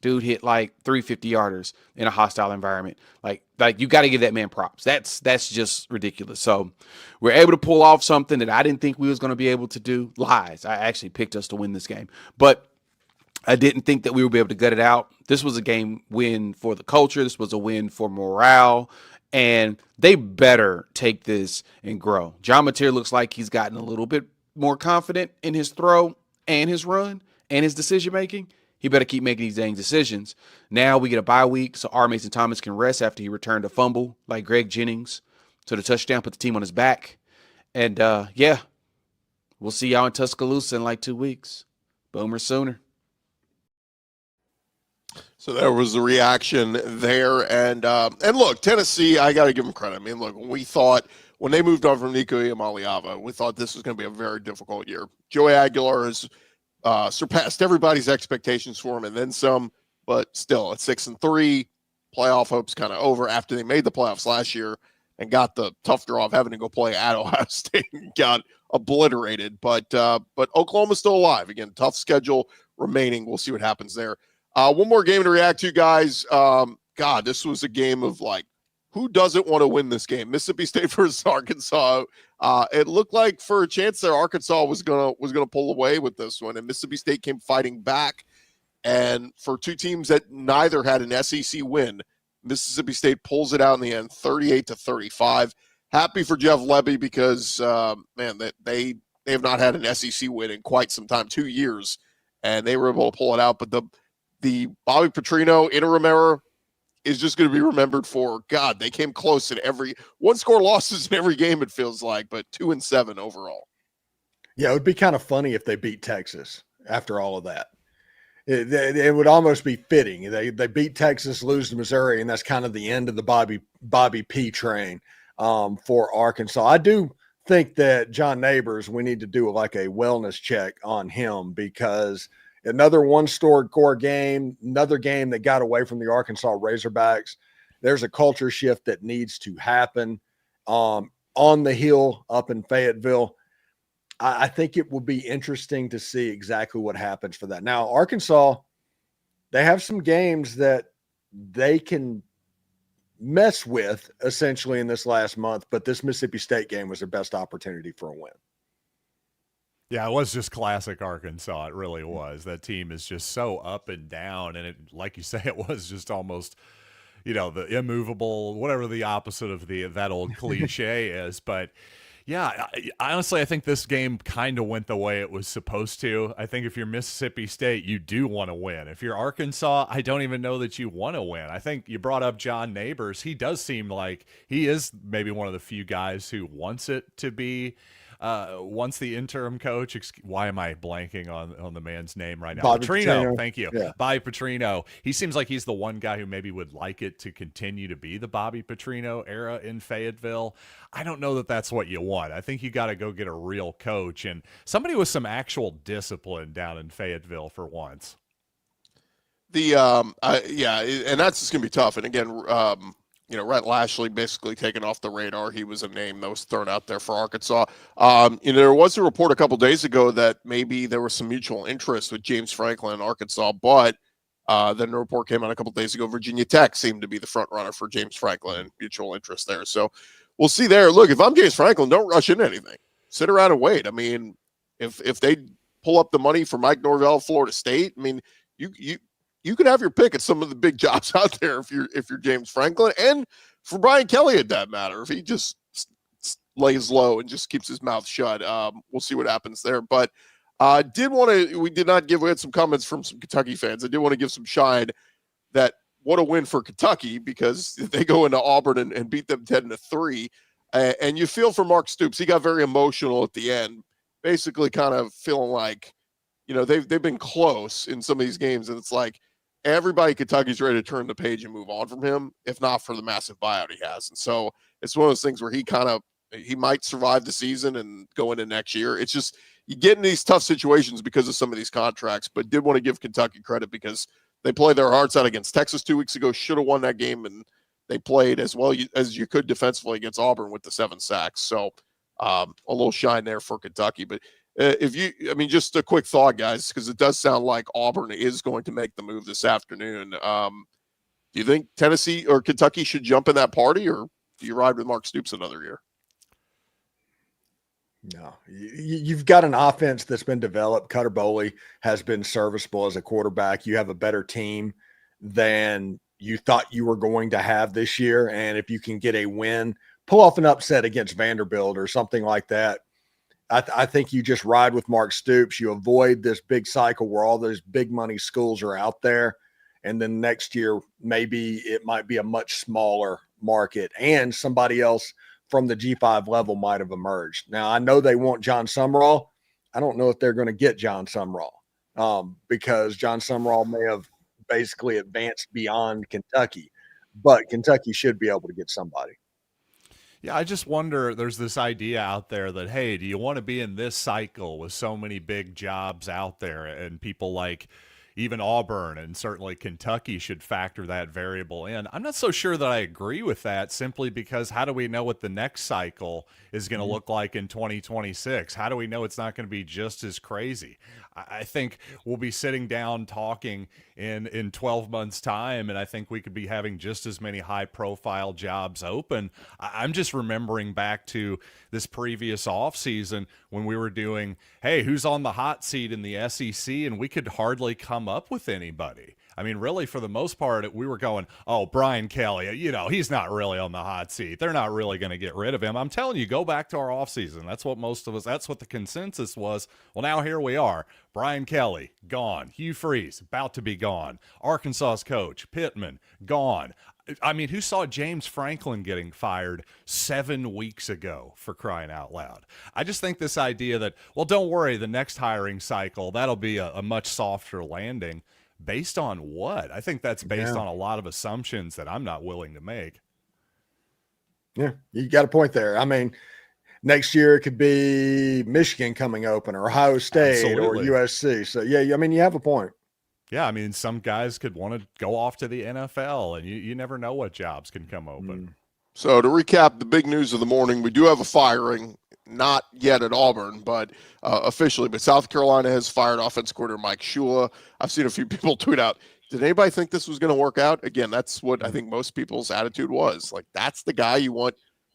Dude hit like 350-yarders in a hostile environment. Like you got to give that man props. That's just ridiculous. So we're able to pull off something that I didn't think we was going to be able to do. Lies. I actually picked us to win this game. But I didn't think that we would be able to gut it out. This was a game win for the culture. This was a win for morale. And they better take this and grow. John Mateer looks like he's gotten a little bit more confident in his throw and his run and his decision-making. He better keep making these dang decisions. Now we get a bye week, so R. Mason Thomas can rest after he returned a fumble like Greg Jennings. So the touchdown put the team on his back. And, yeah, we'll see y'all in Tuscaloosa in like 2 weeks. Boomer Sooner. So there was the reaction there. And look, Tennessee, I got to give them credit. I mean, look, when they moved on from Nico Iamaleava, we thought this was going to be a very difficult year. Joey Aguilar has surpassed everybody's expectations for him and then some, but still at 6-3, playoff hopes kind of over after they made the playoffs last year and got the tough draw of having to go play at Ohio State and got obliterated. But Oklahoma's still alive. Again, tough schedule remaining. We'll see what happens there. One more game to react to, guys. God, this was a game of like, who doesn't want to win this game? Mississippi State versus Arkansas. It looked like for a chance there, Arkansas was gonna pull away with this one, and Mississippi State came fighting back. And for two teams that neither had an SEC win, Mississippi State pulls it out in the end, 38-35. Happy for Jeff Lebby because man, that they have not had an SEC win in quite some time, 2 years, and they were able to pull it out. But the Bobby Petrino interim error is just going to be remembered for, God, they came close in every one-score losses in every game, it feels like, but 2-7 overall. Yeah, it would be kind of funny if they beat Texas after all of that. It would almost be fitting. They beat Texas, lose to Missouri, and that's kind of the end of the Bobby P train for Arkansas. I do think that John Neighbors, we need to do like a wellness check on him because another one-score game, another game that got away from the Arkansas Razorbacks. there's a culture shift that needs to happen on the hill up in Fayetteville. I think it will be interesting to see exactly what happens for that. Now, Arkansas, they have some games that they can mess with essentially in this last month, but this Mississippi State game was their best opportunity for a win. Yeah, it was just classic Arkansas. It really was. That team is just so up and down, and it, like you say, it was just almost, the immovable, whatever the opposite of that old cliche is. But yeah, honestly, I think this game kind of went the way it was supposed to. I think if you're Mississippi State, you do want to win. If you're Arkansas, I don't even know that you want to win. I think you brought up John Neighbors. He does seem like he is maybe one of the few guys who wants it to be. Once the interim coach, why am I blanking on the man's name right now? Petrino. Thank you. Yeah. Bobby Petrino. He seems like he's the one guy who maybe would like it to continue to be the Bobby Petrino era in Fayetteville. I don't know that that's what you want. I think you got to go get a real coach and somebody with some actual discipline down in Fayetteville for once. And that's just gonna be tough. And again, Rhett Lashley basically taken off the radar. He was a name that was thrown out there for Arkansas. There was a report a couple days ago that maybe there was some mutual interest with James Franklin in Arkansas, but then the report came out a couple days ago. Virginia Tech seemed to be the front runner for James Franklin and mutual interest there. So we'll see there. Look, if I'm James Franklin, don't rush into anything. Sit around and wait. I mean, if they pull up the money for Mike Norvell, Florida State, I mean, you can have your pick at some of the big jobs out there if you're James Franklin, and for Brian Kelly at that matter, if he just lays low and just keeps his mouth shut. We'll see what happens there. But we had some comments from some Kentucky fans. I did want to give some shine that what a win for Kentucky, because they go into Auburn and beat them 10-3. And you feel for Mark Stoops. He got very emotional at the end, basically kind of feeling like, they've been close in some of these games, and it's like, everybody Kentucky's ready to turn the page and move on from him, if not for the massive buyout he has. And so it's one of those things where he might survive the season and go into next year. It's just, you get in these tough situations because of some of these contracts, but did want to give Kentucky credit because they played their hearts out against Texas 2 weeks ago, should have won that game, and they played as well as you could defensively against Auburn with the 7 sacks. So a little shine there for Kentucky. But just a quick thought, guys, because it does sound like Auburn is going to make the move this afternoon. Do you think Tennessee or Kentucky should jump in that party, or do you ride with Mark Stoops another year? No, you've got an offense that's been developed. Cutter Boley has been serviceable as a quarterback. You have a better team than you thought you were going to have this year. And if you can get a win, pull off an upset against Vanderbilt or something like that, I think you just ride with Mark Stoops. You avoid this big cycle where all those big money schools are out there. And then next year, maybe it might be a much smaller market and somebody else from the G5 level might have emerged. Now, I know they want John Sumrall. I don't know if they're going to get John Sumrall because John Sumrall may have basically advanced beyond Kentucky, but Kentucky should be able to get somebody. Yeah, I just wonder, there's this idea out there that, hey, do you want to be in this cycle with so many big jobs out there, and people like even Auburn and certainly Kentucky should factor that variable in. I'm not so sure that I agree with that, simply because how do we know what the next cycle is going to look like in 2026? How do we know it's not going to be just as crazy? I think we'll be sitting down talking in 12 months' time, and I think we could be having just as many high-profile jobs open. I'm just remembering back to this previous offseason when we were doing, hey, who's on the hot seat in the SEC, and we could hardly come up with anybody. I mean, really, for the most part, we were going, oh, Brian Kelly, he's not really on the hot seat. They're not really going to get rid of him. I'm telling you, go back to our offseason. That's what that's what the consensus was. Well, now here we are. Brian Kelly, gone. Hugh Freeze, about to be gone. Arkansas's coach, Pittman, gone. I mean, who saw James Franklin getting fired 7 weeks ago, for crying out loud? I just think this idea that, well, don't worry, the next hiring cycle, that'll be a much softer landing. Based on what? I think that's based on a lot of assumptions that I'm not willing to make. Yeah, you got a point there. I mean, next year it could be Michigan coming open or Ohio State or USC. So, yeah, I mean, you have a point. Yeah, I mean, some guys could want to go off to the NFL, and you never know what jobs can come open. So to recap the big news of the morning, we do have a firing, not yet at Auburn, but officially. But South Carolina has fired offense coordinator Mike Shula. I've seen a few people tweet out, did anybody think this was going to work out? Again, that's what I think most people's attitude was. Like, that's the guy you want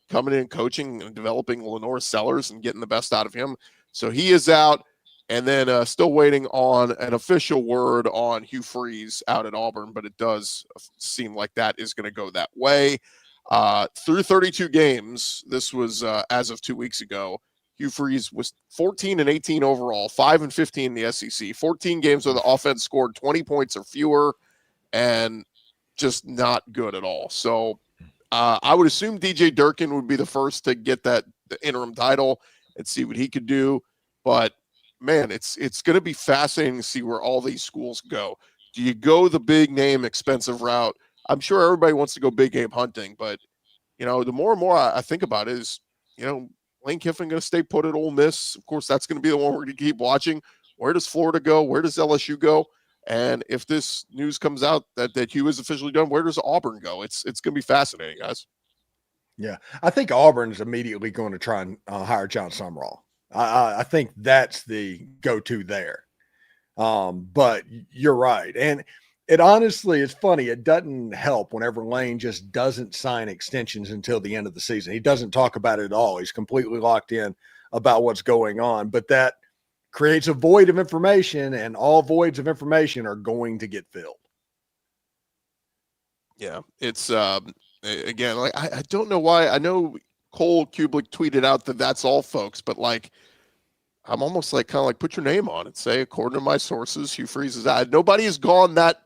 coming in, coaching and developing Lenore Sellers and getting the best out of him. So he is out. And then still waiting on an official word on Hugh Freeze out at Auburn, but it does seem like that is going to go that way. Through 32 games, this was as of 2 weeks ago, Hugh Freeze was 14-18 overall, 5-15 in the SEC, 14 games where the offense scored 20 points or fewer, and just not good at all. So I would assume DJ Durkin would be the first to get the interim title and see what he could do. But man, it's going to be fascinating to see where all these schools go. Do you go the big name, expensive route? I'm sure everybody wants to go big game hunting, but the more and more I think about it is, Lane Kiffin going to stay put at Ole Miss. Of course, that's going to be the one we're going to keep watching. Where does Florida go? Where does LSU go? And if this news comes out that Hugh is officially done, where does Auburn go? It's going to be fascinating, guys. Yeah, I think Auburn's immediately going to try and hire John Sumrall. I think that's the go-to there. But you're right. And it honestly, it's funny. It doesn't help whenever Lane just doesn't sign extensions until the end of the season. He doesn't talk about it at all. He's completely locked in about what's going on, but that creates a void of information, and all voids of information are going to get filled. Yeah, it's again, like I don't know why. I know Cole Kublik tweeted out that that's all, folks, but like, I'm almost like kind of like put your name on it. Say, according to my sources, Hugh Freeze is out. Nobody has gone that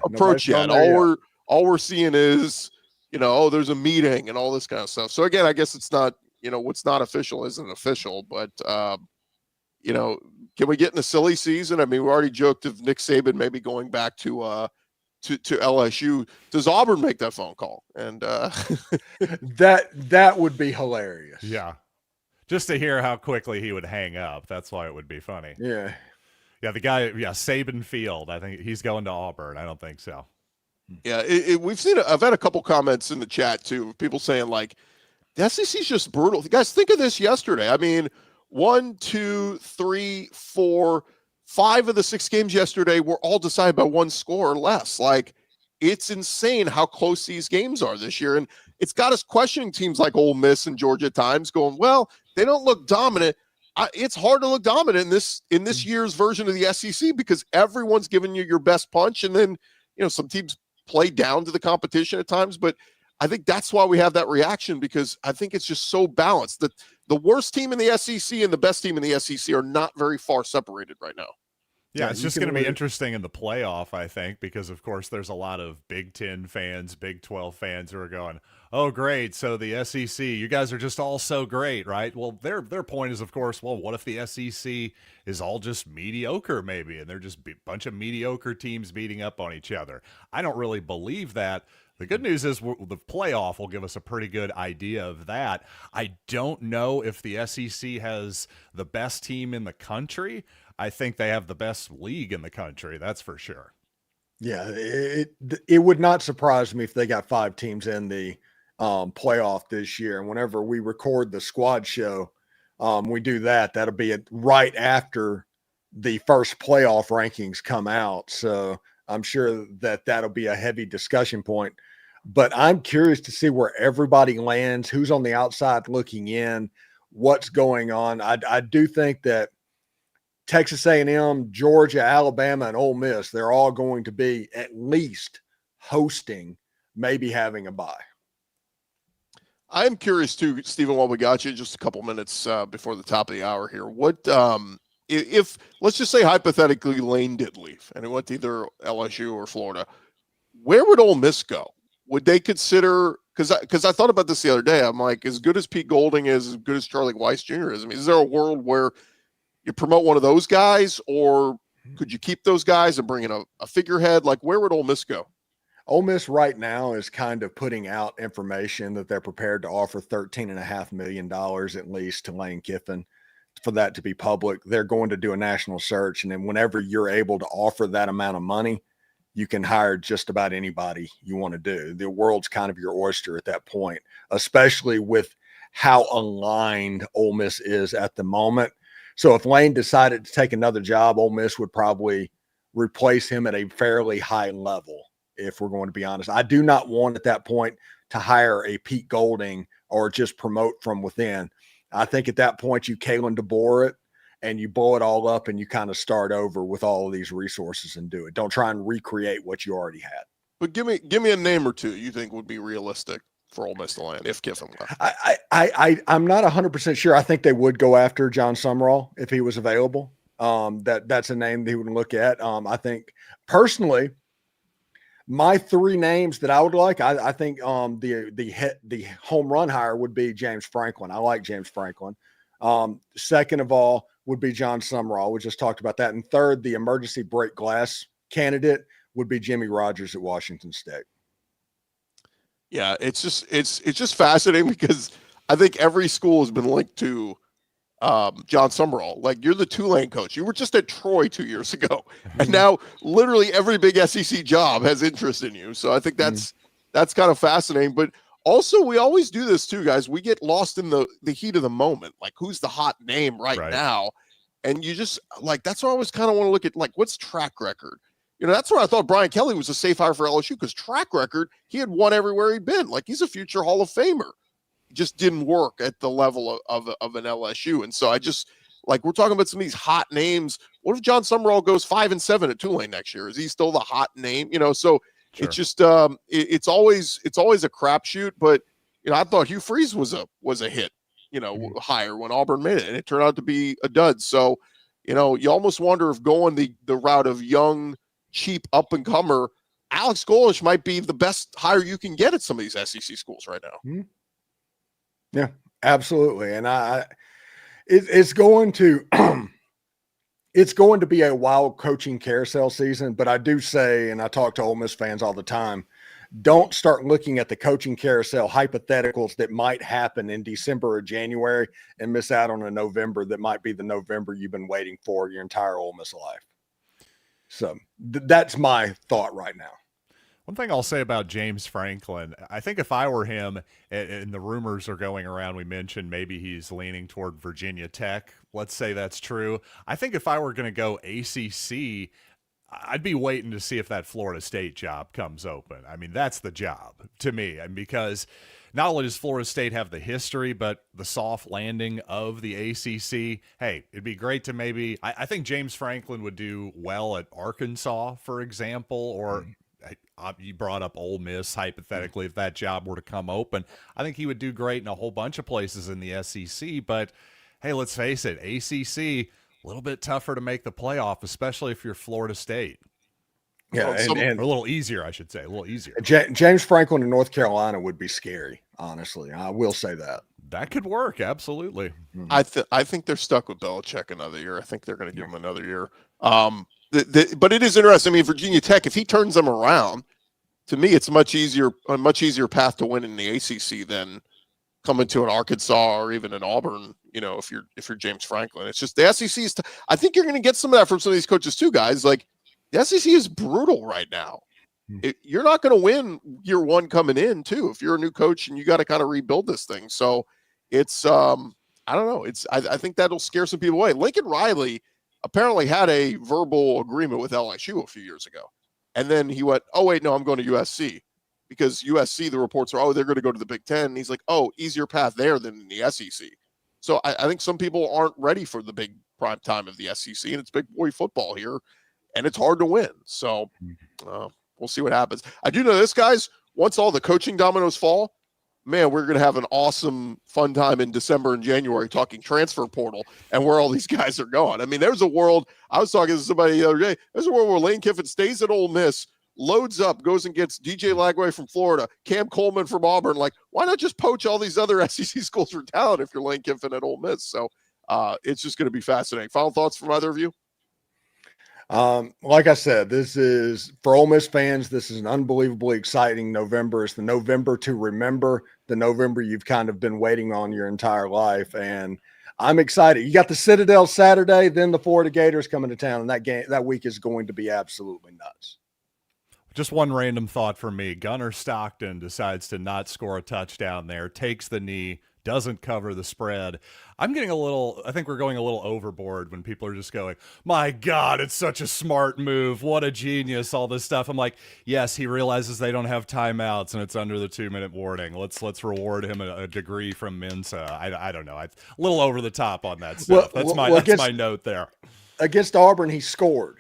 approach yet. All we're seeing is, there's a meeting and all this kind of stuff. So again, I guess it's not, what's not official isn't official, but can we get in a silly season? I mean, we already joked of Nick Saban maybe going back to LSU. Does Auburn make that phone call? And that would be hilarious. Yeah. Just to hear how quickly he would hang up. That's why it would be funny. Yeah. Yeah, the guy, Saban Field. I think he's going to Auburn. I don't think so. Yeah, we've seen I've had a couple comments in the chat, too, people saying, like, the SEC's just brutal. Guys, think of this yesterday. I mean, 1, 2, 3, 4, 5 of the 6 games yesterday were all decided by one score or less. Like, it's insane how close these games are this year. And it's got us questioning teams like Ole Miss and Georgia at times, going, well, they don't look dominant. It's hard to look dominant in this year's version of the SEC because everyone's giving you your best punch. And then, some teams play down to the competition at times. But I think that's why we have that reaction, because I think it's just so balanced that the worst team in the SEC and the best team in the SEC are not very far separated right now. Yeah, it's just going to be interesting in the playoff, I think, because, of course, there's a lot of Big Ten fans, Big 12 fans who are going, oh, great, so the SEC, you guys are just all so great, right? Well, their point is, of course, well, what if the SEC is all just mediocre, maybe, and they're just a bunch of mediocre teams beating up on each other? I don't really believe that. The good news is the playoff will give us a pretty good idea of that. I don't know if the SEC has the best team in the country. I think they have the best league in the country. That's for sure. Yeah, it would not surprise me if they got 5 teams in the playoff this year. And whenever we record the squad show, we do that. That'll be right after the first playoff rankings come out. So I'm sure that'll be a heavy discussion point. But I'm curious to see where everybody lands, who's on the outside looking in, what's going on. I do think that Texas A&M, Georgia, Alabama, and Ole Miss, they're all going to be at least hosting, maybe having a bye. I'm curious too, Stephen, while we got you, just a couple minutes before the top of the hour here. What if let's just say hypothetically Lane did leave and it went to either LSU or Florida, where would Ole Miss go? Would they consider, because I thought about this the other day, I'm like, as good as Pete Golding is, as good as Charlie Weiss Jr. is, I mean, is there a world where you promote one of those guys, or could you keep those guys and bring in a figurehead? Like, where would Ole Miss go? Ole Miss right now is kind of putting out information that they're prepared to offer $13.5 million at least to Lane Kiffin for that to be public. They're going to do a national search. And then whenever you're able to offer that amount of money, you can hire just about anybody you want to do. The world's kind of your oyster at that point, especially with how aligned Ole Miss is at the moment. So if Lane decided to take another job, Ole Miss would probably replace him at a fairly high level, if we're going to be honest. I do not want at that point to hire a Pete Golding or just promote from within. I think at that point you Kalen DeBoer it and you blow it all up and you kind of start over with all of these resources and do it. Don't try and recreate what you already had. But give me a name or two you think would be realistic for Ole Miss to land if Kiffin left. I'm not 100% sure. I think they would go after John Sumrall if he was available. That's a name they would look at. I think personally, my three names that I would like, I think the home run hire would be James Franklin. I like James Franklin. Second of all would be John Sumrall. We just talked about that. And third, the emergency break glass candidate would be Jimmy Rogers at Washington State. Yeah, it's just fascinating because I think every school has been linked to John Sumrall. Like, you're the Tulane coach. You were just at Troy 2 years ago, and now literally every big SEC job has interest in you. So I think that's kind of fascinating. But also, we always do this too, guys. We get lost in the heat of the moment. Like, who's the hot name right now? And you just like, that's why I always kind of want to look at, like, what's track record. You know, that's where I thought Brian Kelly was a safe hire for LSU, because track record, he had won everywhere he'd been. Like, he's a future Hall of Famer. Just didn't work at the level of an LSU. And so I just, like, we're talking about some of these hot names. What if John Sumrall goes 5-7 at Tulane next year? Is he still the hot name? You know, so it's just it's always a crapshoot. But you know, I thought Hugh Freeze was a hit, you know, hire when Auburn made it, and it turned out to be a dud. So, you know, you almost wonder if going the route of young, cheap up and comer, Alex Golesh might be the best hire you can get at some of these SEC schools right now. Mm-hmm. Yeah, absolutely. And it's going to be a wild coaching carousel season. But I do say, and I talk to Ole Miss fans all the time, don't start looking at the coaching carousel hypotheticals that might happen in December or January and miss out on a November that might be the November you've been waiting for your entire Ole Miss life. So that's my thought right now. One thing I'll say about James Franklin, I think if I were him, and the rumors are going around, we mentioned maybe he's leaning toward Virginia Tech. Let's say that's true. I think if I were going to go ACC, I'd be waiting to see if that Florida State job comes open. I mean, that's the job to me. And because not only does Florida State have the history, but the soft landing of the ACC, hey, it'd be great to maybe, I think James Franklin would do well at Arkansas, for example, or you brought up Ole Miss, hypothetically, if that job were to come open. I think he would do great in a whole bunch of places in the SEC. But, hey, let's face it, ACC, a little bit tougher to make the playoff, especially if you're Florida State. Yeah, and or a little easier, I should say, a little easier. James Franklin in North Carolina would be scary, honestly. I will say that. That could work, absolutely. Mm-hmm. I think they're stuck with Belichick another year. I think they're going to give him another year. But it is interesting. I mean, Virginia Tech, if he turns them around, to me, it's a much easier path to win in the ACC than coming to an Arkansas or even an Auburn. You know, if you're James Franklin, it's just the SEC is. I think you're going to get some of that from some of these coaches too, guys. Like, the SEC is brutal right now. You're not going to win year one coming in too if you're a new coach and you got to kind of rebuild this thing. So it's I don't know. I think that'll scare some people away. Lincoln Riley apparently had a verbal agreement with LSU a few years ago. And then he went, oh, wait, no, I'm going to USC. Because USC, the reports are, oh, they're going to go to the Big Ten. And he's like, oh, easier path there than in the SEC. So I think some people aren't ready for the big prime time of the SEC, and it's big boy football here, and it's hard to win. So we'll see what happens. I do know this, guys, once all the coaching dominoes fall, man, we're going to have an awesome, fun time in December and January talking transfer portal and where all these guys are going. I mean, there's a world, I was talking to somebody the other day, there's a world where Lane Kiffin stays at Ole Miss, loads up, goes and gets DJ Lagway from Florida, Cam Coleman from Auburn. Like, why not just poach all these other SEC schools for talent if you're Lane Kiffin at Ole Miss? So it's just going to be fascinating. Final thoughts from either of you? Like I said, this is for Ole Miss fans. This is an unbelievably exciting November. It's the November to remember, the November you've kind of been waiting on your entire life. And I'm excited. You got the Citadel Saturday, then the Florida Gators coming to town, and that week is going to be absolutely nuts. Just one random thought from me. Gunnar Stockton decides to not score a touchdown there, takes the knee, doesn't cover the spread. I think we're going a little overboard when people are just going, my God, it's such a smart move. What a genius, all this stuff. I'm like, yes, he realizes they don't have timeouts and it's under the 2-minute warning. Let's reward him a degree from Mensa. I don't know. A little over the top on that stuff. That's my note there. Against Auburn, he scored.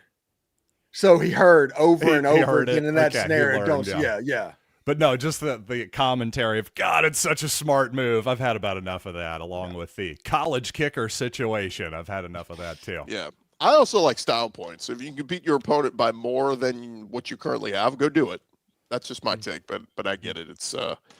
So he heard over and over again in that scenario. Yeah. But no, just the commentary of, God, it's such a smart move. I've had about enough of that, along with the college kicker situation. I've had enough of that, too. Yeah. I also like style points. If you can beat your opponent by more than what you currently have, go do it. That's just my take, but I get it.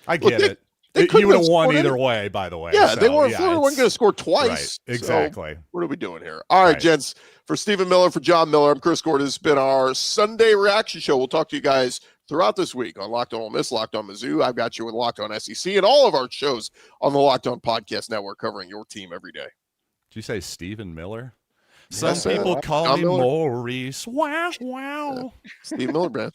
I get it. You would have won either way, by the way. Yeah, so, they weren't going to score twice. Right, exactly. So what are we doing here? All right, gents. For Stephen Miller, for John Miller, I'm Chris Gordy. This has been our Sunday reaction show. We'll talk to you guys throughout this week on Locked On Ole Miss, Locked On Mizzou. I've got you with Locked On SEC and all of our shows on the Locked On Podcast Network covering your team every day. Did you say Stephen Miller? Yes, Some people call me Maurice. Wow. Steve Miller, man.